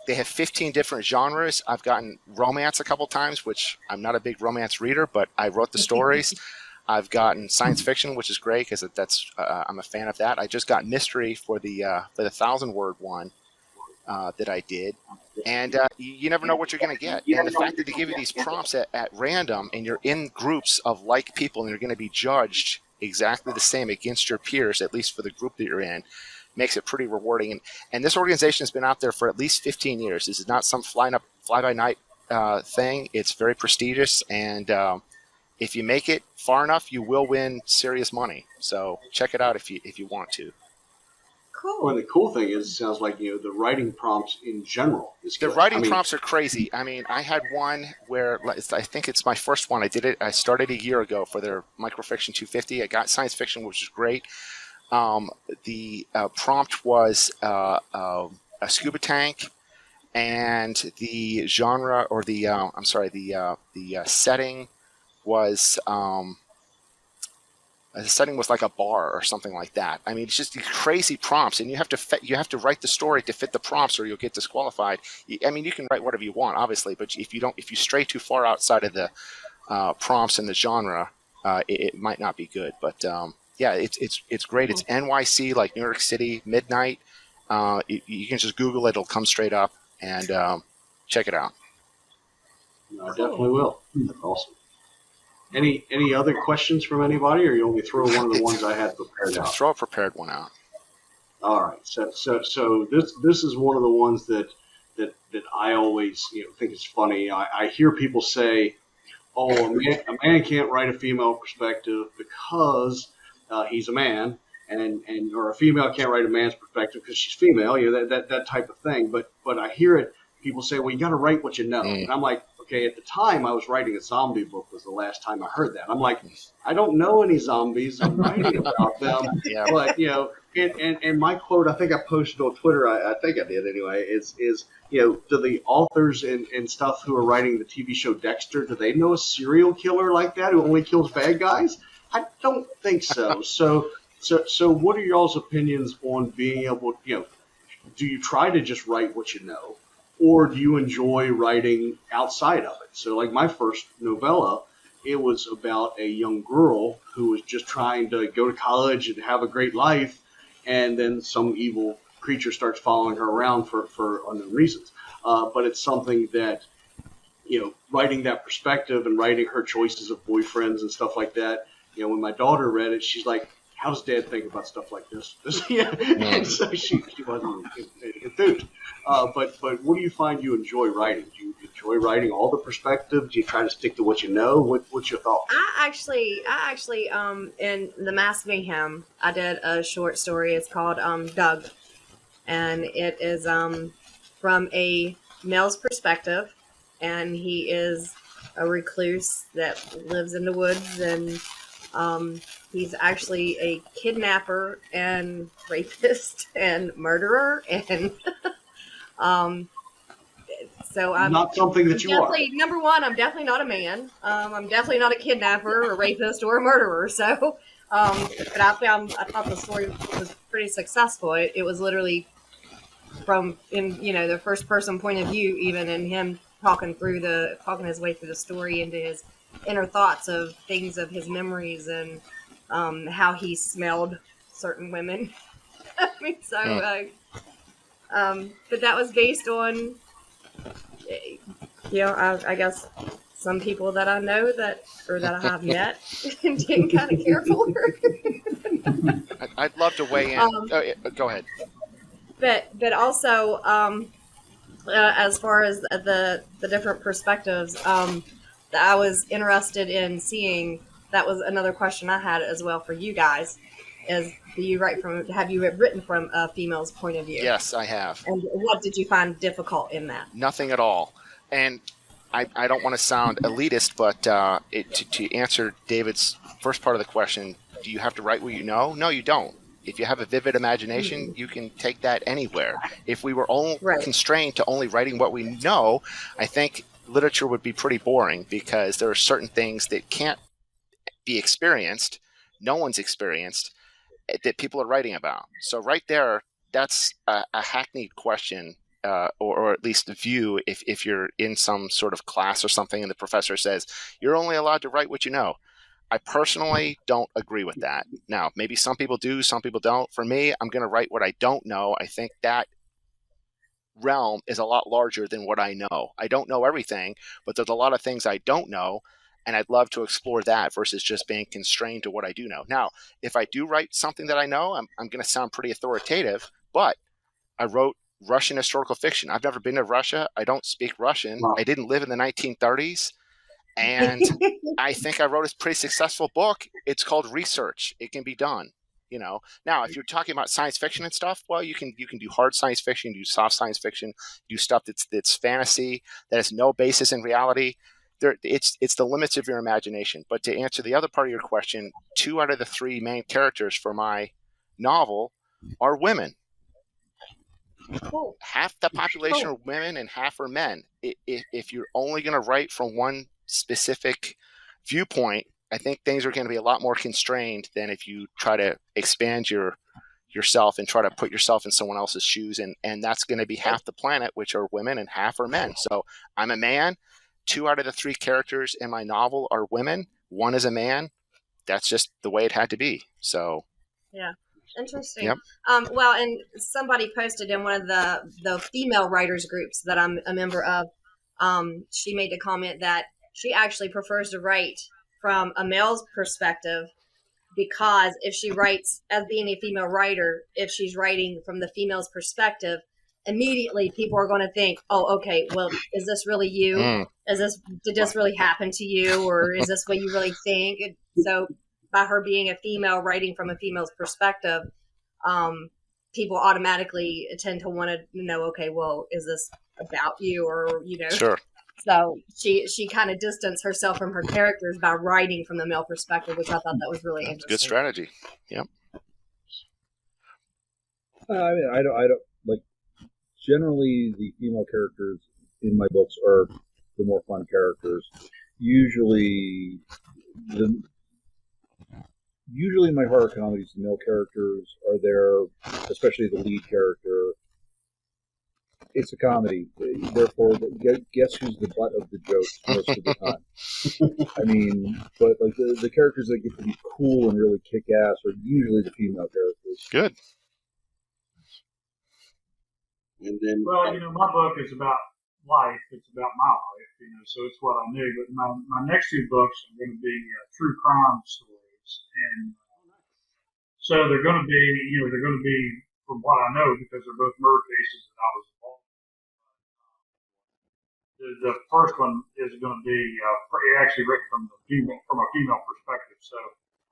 they have 15 different genres. I've gotten romance a couple times, which I'm not a big romance reader, but I wrote the stories. I've gotten science fiction, which is great because I'm a fan of that. I just got mystery for the 1,000-word one that I did. And you never know what you're going to get. And the fact that they give you these prompts at random, and you're in groups of like people, and you're going to be judged exactly the same against your peers, at least for the group that you're in, makes it pretty rewarding. And this organization has been out there for at least 15 years. This is not some fly-by-night thing. It's very prestigious, and if you make it far enough, you will win serious money. So check it out if you want to. Cool. Well, the cool thing is, it sounds like the writing prompts in general is The good. writing prompts are crazy. I mean, I had one where I think it's my first one. I started a year ago for their Microfiction 250. I got science fiction, which was great. The prompt was a scuba tank, and the genre, or the setting was the setting was like a bar or something like that. I mean, it's just these crazy prompts, and you have to write the story to fit the prompts, or you'll get disqualified. I mean, you can write whatever you want, obviously, but if you stray too far outside of the prompts and the genre, it might not be good. But yeah, it's great. It's NYC, like New York City, midnight. You can just Google it; it'll come straight up, and check it out. I definitely will. That's awesome. Any other questions from anybody, or you want me to throw one of the ones I had prepared out? Throw a prepared one out. All right. So this is one of the ones that I always think is funny. I hear people say, "Oh, a man can't write a female perspective because he's a man," or a female can't write a man's perspective because she's female. That type of thing. But I hear it. People say, "Well, you got to write what you know," and I'm like, okay, at the time I was writing a zombie book was the last time I heard that. I'm like, I don't know any zombies. I'm writing about them. Yeah. But, and my quote, I think I posted on Twitter, I think I did anyway, is do the authors and stuff who are writing the TV show Dexter, do they know a serial killer like that who only kills bad guys? I don't think so. So what are y'all's opinions on being able, do you try to just write what you know? Or do you enjoy writing outside of it? So like my first novella, it was about a young girl who was just trying to go to college and have a great life, and then some evil creature starts following her around for unknown reasons. But it's something that, writing that perspective and writing her choices of boyfriends and stuff like that, when my daughter read it, she's like, how does Dad think about stuff like this? And so she wasn't enthused. But what do you find you enjoy writing? Do you enjoy writing all the perspectives? Do you try to stick to what you know? What's your thought? I actually, in the Mass Mayhem, I did a short story. It's called Doug, and it is from a male's perspective, and he is a recluse that lives in the woods, and he's actually a kidnapper and rapist and murderer, and so I'm not something that you are. Number one, I'm definitely not a man. I'm definitely not a kidnapper, or a rapist, or a murderer. So, but I thought the story was pretty successful. It was literally from the first person point of view, even, and him talking his way through the story into his inner thoughts of things, of his memories, and how he smelled certain women. I mean, so, but that was based on, I guess some people that I know that I have met and didn't kind of care for. I'd love to weigh in. Go ahead. But also, as far as the different perspectives, that I was interested in seeing. That was another question I had as well for you guys. Have you written from a female's point of view? Yes, I have. And what did you find difficult in that? Nothing at all. And I don't want to sound elitist, but to answer David's first part of the question, do you have to write what you know? No, you don't. If you have a vivid imagination, you can take that anywhere. If we were only constrained to only writing what we know, I think literature would be pretty boring, because there are certain things that can't be experienced, no one's experienced, that people are writing about. So right there, that's a hackneyed question, or at least view, if you're in some sort of class or something and the professor says, you're only allowed to write what you know. I personally don't agree with that. Now, maybe some people do, some people don't. For me, I'm going to write what I don't know. I think that realm is a lot larger than what I know. I don't know everything, but there's a lot of things I don't know, and I'd love to explore that versus just being constrained to what I do know. Now, if I do write something that I know, I'm going to sound pretty authoritative, but I wrote Russian historical fiction. I've never been to Russia. I don't speak Russian. Wow. I didn't live in the 1930s. And I think I wrote a pretty successful book. It's called Research. It can be done. Now if you're talking about science fiction and stuff, well, you can do hard science fiction, do soft science fiction, do stuff that's fantasy, that has no basis in reality. It's the limits of your imagination. But to answer the other part of your question, 2 out of the 3 main characters for my novel are women. Cool. Half the population are women and half are men. If you're only going to write from one specific viewpoint, I think things are going to be a lot more constrained than if you try to expand yourself and try to put yourself in someone else's shoes. And that's going to be half the planet, which are women, and half are men. So I'm a man. 2 out of the 3 characters in my novel are women. 1 is a man. That's just the way it had to be. So yeah, interesting. Yep. Well, and somebody posted in one of the female writers groups that I'm a member of. She made the comment that she actually prefers to write from a male's perspective, because if she writes as being a female writer, if she's writing from the female's perspective, immediately people are going to think, oh, okay, well, is this really you? Did this really happen to you? Or is this what you really think? And so by her being a female writing from a female's perspective, people automatically tend to want to know, okay, well, is this about you? Or, Sure. So she kind of distanced herself from her characters by writing from the male perspective, which I thought that was really interesting. Good strategy. Yep. I don't like. Generally, the female characters in my books are the more fun characters. Usually in my horror comedies, the male characters are there, especially the lead character. It's a comedy, therefore, guess who's the butt of the joke most of the time? I mean, but like the characters that get to be cool and really kick ass are usually the female characters. Good. And then, Well, my book is about life. It's about my life, so it's what I knew. But my next 2 books are going to be true crime stories, and so they're going to be from what I know, because they're both murder cases that I was involved in. The first one is going to be actually written from a female perspective. So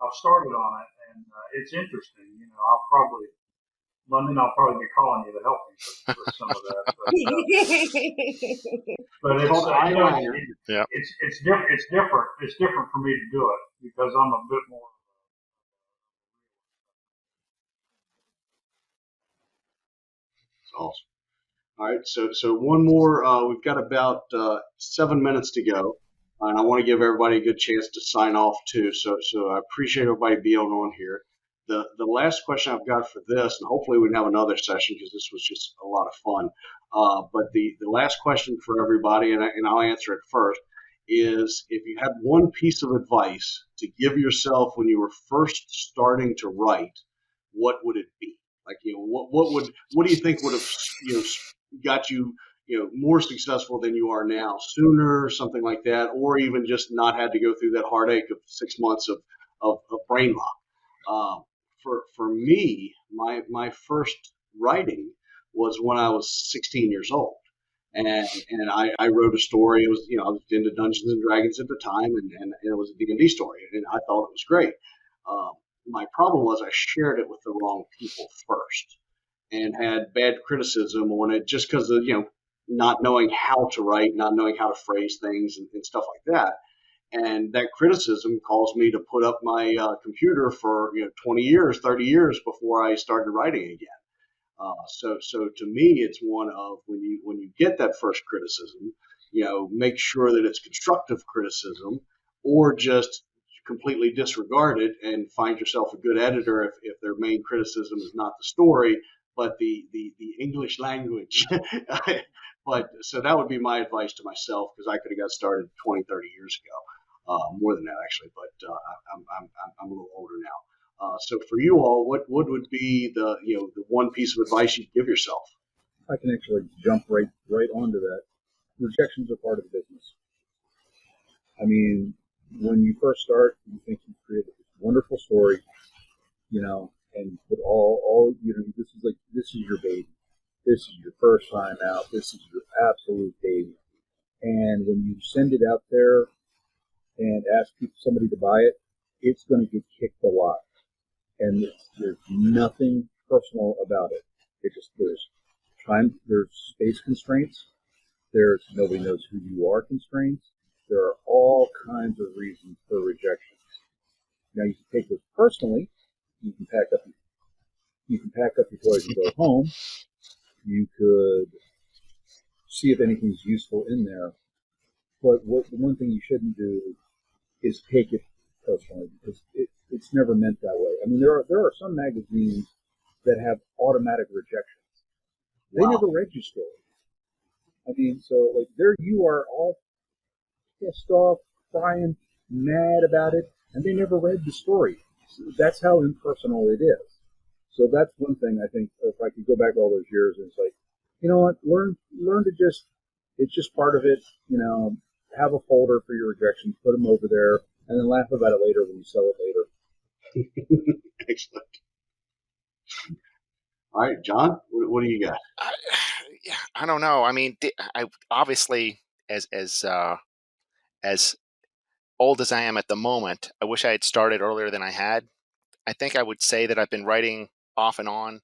I've started on it, and it's interesting. London, I'll probably be calling you to help me with some of that. But it's different. It's different for me to do it because I'm a bit more. awesome. All right, so one more. We've got about 7 minutes to go, and I want to give everybody a good chance to sign off too. So I appreciate everybody being on here. The last question I've got for this, and hopefully we can have another session because this was just a lot of fun. But the last question for everybody, and I'll answer it first, is if you had one piece of advice to give yourself when you were first starting to write, what would it be? Like, what do you think would have got you more successful than you are now sooner, something like that, or even just not had to go through that heartache of 6 months of brain lock. For me, my first writing was when I was 16 years old, and I wrote a story. It was I was into Dungeons and Dragons at the time, and it was a D&D story, and I thought it was great. My problem was I shared it with the wrong people first, and had bad criticism on it just because of not knowing how to write, not knowing how to phrase things and stuff like that. And that criticism caused me to put up my computer for 20 years, 30 years before I started writing again. So to me, it's one of when you get that first criticism, make sure that it's constructive criticism, or just completely disregard it and find yourself a good editor if their main criticism is not the story but the English language. But so that would be my advice to myself, because I could have got started 20, 30 years ago. More than that, actually, but I'm a little older now. So for you all, what would be the one piece of advice you'd give yourself? I can actually jump right onto that. Rejections are part of the business. I mean, when you first start, you think you've created this wonderful story, and put all this is your baby, this is your first time out, this is your absolute baby. And when you send it out there and ask somebody to buy it, it's going to get kicked a lot. And there's nothing personal about it. There's space constraints. There's nobody knows who you are constraints. There are all kinds of reasons for rejections. Now you can take this personally. You can pack up your toys and go home. You could see if anything's useful in there. But the one thing you shouldn't do is take it personally, because it's never meant that way. I mean, there are some magazines that have automatic rejections. They never read your story. I mean, so like there you are all pissed off, crying, mad about it, and they never read the story. So that's how impersonal it is. So that's one thing I think, if I could go back all those years, and it's like, you know what, learn to just, it's just part of it, you know, have a folder for your rejections, put them over there, and then laugh about it later when you sell it later. Excellent. All right, John, what do you got? I don't know. I mean, I obviously, as old as I am at the moment, I wish I had started earlier than I had. I think I would say that I've been writing off and on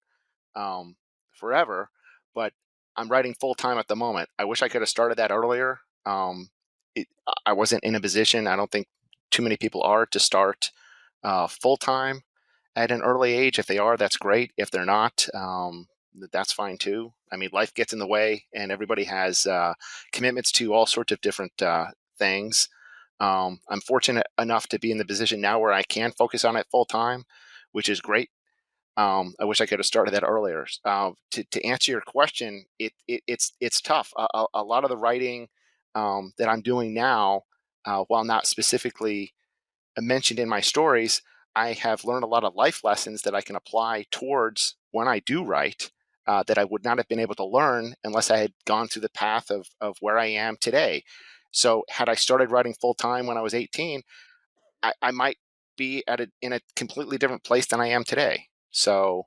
forever, but I'm writing full time at the moment. I wish I could have started that earlier. I wasn't in a position, I don't think too many people are, to start full time at an early age. If they are, that's great. If they're not, that's fine too. I mean, life gets in the way, and everybody has commitments to all sorts of different things. I'm fortunate enough to be in the position now where I can focus on it full time, which is great. I wish I could have started that earlier. To answer your question, it's tough. A lot of the writing that I'm doing now, while not specifically mentioned in my stories, I have learned a lot of life lessons that I can apply towards when I do write, that I would not have been able to learn unless I had gone through the path of where I am today. So had I started writing full time when I was 18, I might be in a completely different place than I am today. So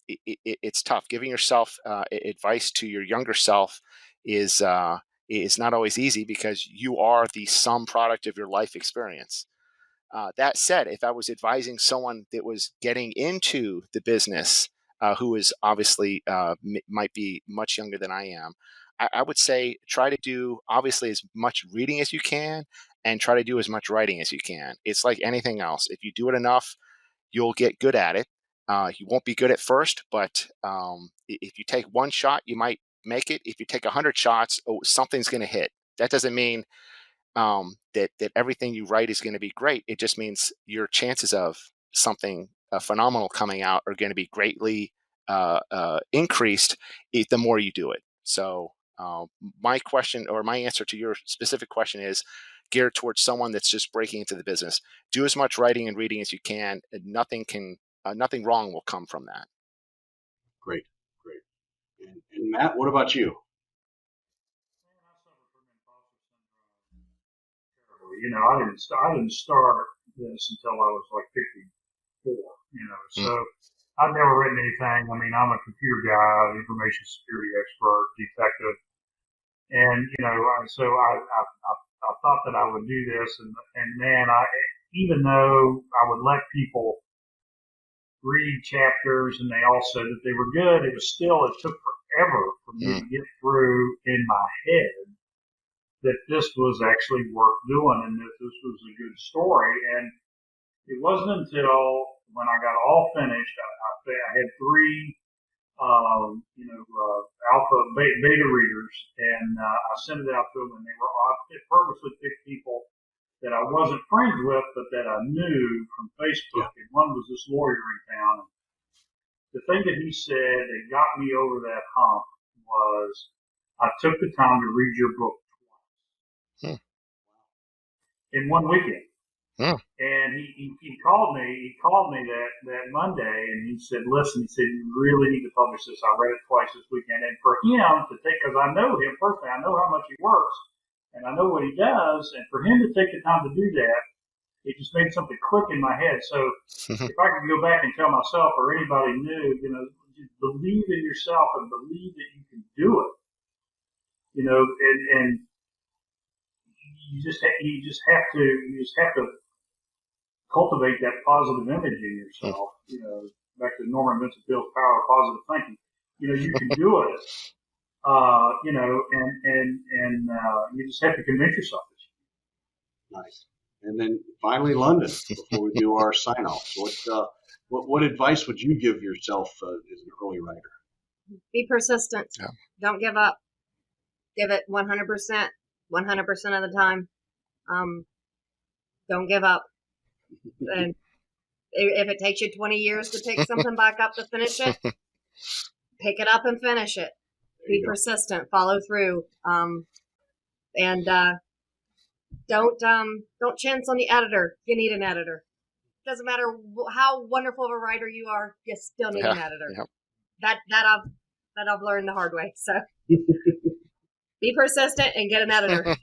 it's tough. Giving yourself advice to your younger self is not always easy, because you are the sum product of your life experience. That said, if I was advising someone that was getting into the business, who is obviously might be much younger than I am, I would say try to do obviously as much reading as you can, and try to do as much writing as you can. It's like anything else. If you do it enough, you'll get good at it. You won't be good at first, but if you take one shot, you might make it. If you take 100 shots, something's going to hit. That doesn't mean that everything you write is going to be great. It just means your chances of something phenomenal coming out are going to be greatly increased the more you do it. So my question, or my answer to your specific question, is geared towards someone that's just breaking into the business. Do as much writing and reading as you can. And nothing wrong will come from that. Great. And Matt, what about you? You know, I didn't start this until I was like 54. You know, so I've never written anything. I mean, I'm a computer guy, information security expert, detective, and you know, so I thought that I would do this, and man, even though I would let people read chapters and they all said that they were good, it took forever for me to get through in my head that this was actually worth doing and that this was a good story. And it wasn't until when I got all finished, I had three, alpha, beta readers, and I sent it out to them, and I purposely picked people that I wasn't friends with, but that I knew from Facebook. And one was this lawyer in town. The thing that he said that got me over that hump was, I took the time to read your book twice in one weekend. And he called me that Monday, and he said, listen, you really need to publish this. I read it twice this weekend. And for him to take, because I know him personally, I know how much he works, and I know what he does, and for him to take the time to do that, it just made something click in my head. So if I could go back and tell myself or anybody new, you know, just believe in yourself and believe that you can do it. You know, and you just have to cultivate that positive image in yourself. You know, back to Norman Vincent Peale's power of positive thinking. You know, you can do it. You know, and you just have to convince yourself that you can. Nice. And then finally, London, before we do our sign off. What advice would you give yourself as an early writer? Be persistent. Yeah. Don't give up. Give it 100%, 100% of the time. Don't give up. And if it takes you 20 years to pick something back up to finish it, pick it up and finish it. Be persistent. Follow through. And don't chance on the editor. You need an editor. Doesn't matter how wonderful of a writer you are, you still need an editor. Yeah. That I've learned the hard way. So be persistent and get an editor.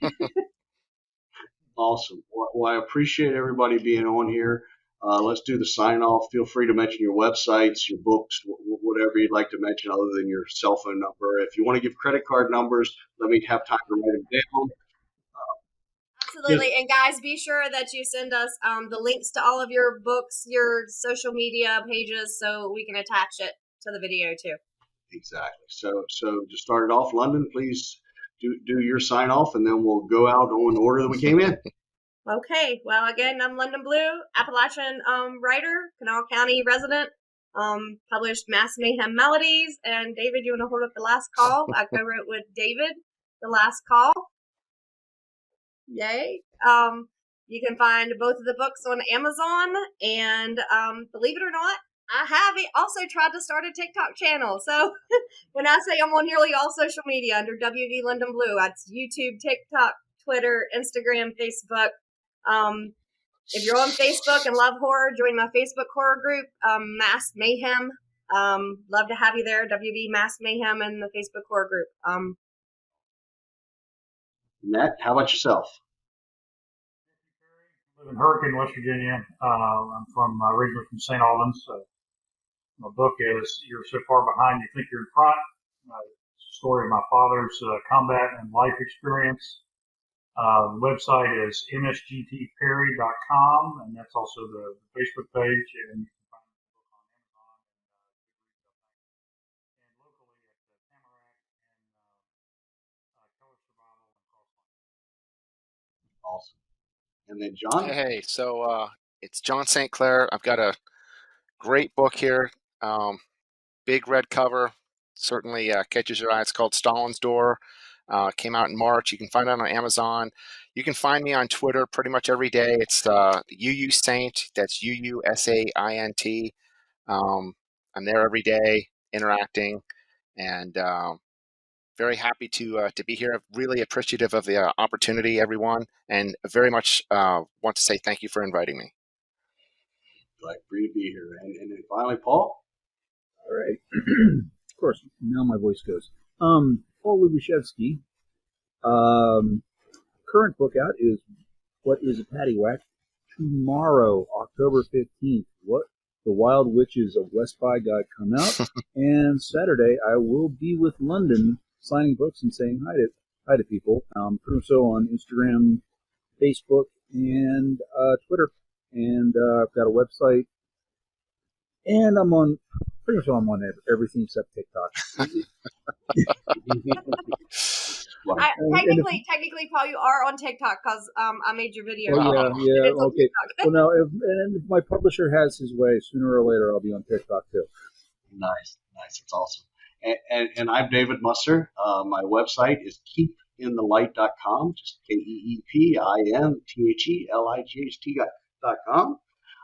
Awesome. Well, I appreciate everybody being on here. Let's do the sign off. Feel free to mention your websites, your books, whatever you'd like to mention other than your cell phone number. If you want to give credit card numbers, let me have time to write them down. Absolutely. And guys, be sure that you send us the links to all of your books, your social media pages, so we can attach it to the video too. Exactly. So to start it off, London, please do your sign off, and then we'll go out in order that we came in. Okay. Well, again, I'm London Blue, Appalachian writer, Kanawha County resident, published Mass Mayhem Melodies. And David, you want to hold up The Last Call? I co-wrote with David, The Last Call. Yay. You can find both of the books on Amazon, and believe it or not, I have also tried to start a TikTok channel. So when I say I'm on nearly all social media under WV London Blue, that's YouTube, TikTok, Twitter, Instagram, Facebook. If you're on Facebook and love horror, join my Facebook horror group, Mass Mayhem. Love to have you there, WV Mass Mayhem in the Facebook horror group. Matt, how about yourself? I live in Hurricane, West Virginia. I'm from originally from St. Albans. So my book is "You're So Far Behind You Think You're in Front." It's a story of my father's combat and life experience. The website is msgtperry.com, and that's also the Facebook page. And you can find the book on Amazon and locally at the Tamarack and Keller Survival and Crossline. Awesome. And then John? Hey, so it's John St. Clair. I've got a great book here. Big red cover. Certainly catches your eye. It's called Stalin's Door. Came out in March. You can find it on Amazon. You can find me on Twitter pretty much every day. It's UU Saint. That's UUSAINT. I'm there every day interacting, and very happy to be here. Really appreciative of the opportunity, everyone, and very much want to say thank you for inviting me. Glad for you to be here. And then finally, Paul? All right. Of course, now my voice goes. Paul Lubashevsky. Current book out is What is a Paddywhack? Tomorrow, October 15th, What the Wild Witches of West By Got come out. And Saturday, I will be with London signing books and saying hi to people. Pretty much so on Instagram, Facebook, and Twitter. And I've got a website. And I'm on everything except TikTok. Technically, Paul, you are on TikTok because I made your video. Oh, yeah, okay. Well, now, if my publisher has his way, sooner or later, I'll be on TikTok too. Nice. It's awesome. And I'm David Musser. My website is keepinthelight.com, just KEEPINTHELIGHT.com.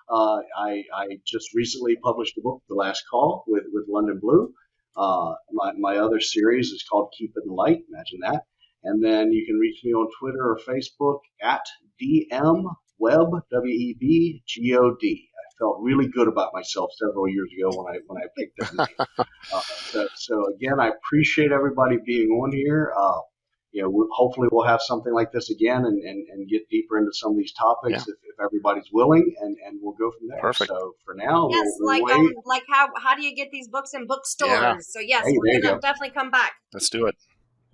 I just recently published a book, The Last Call, with London Blue. My other series is called Keep in the Light. Imagine that. And then you can reach me on Twitter or Facebook at DMWeb, WEBGOD. I felt really good about myself several years ago when I picked that name. So again, I appreciate everybody being on here. Hopefully we'll have something like this again and get deeper into some of these topics if everybody's willing, and we'll go from there. Perfect. So for now, Yes, we'll like wait. like how do you get these books in bookstores? Yeah. So yes, Hey, we're there you gonna go. definitely come back. Let's do it.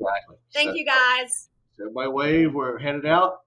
Exactly. Thank So- you guys. So everybody wave. We're headed out.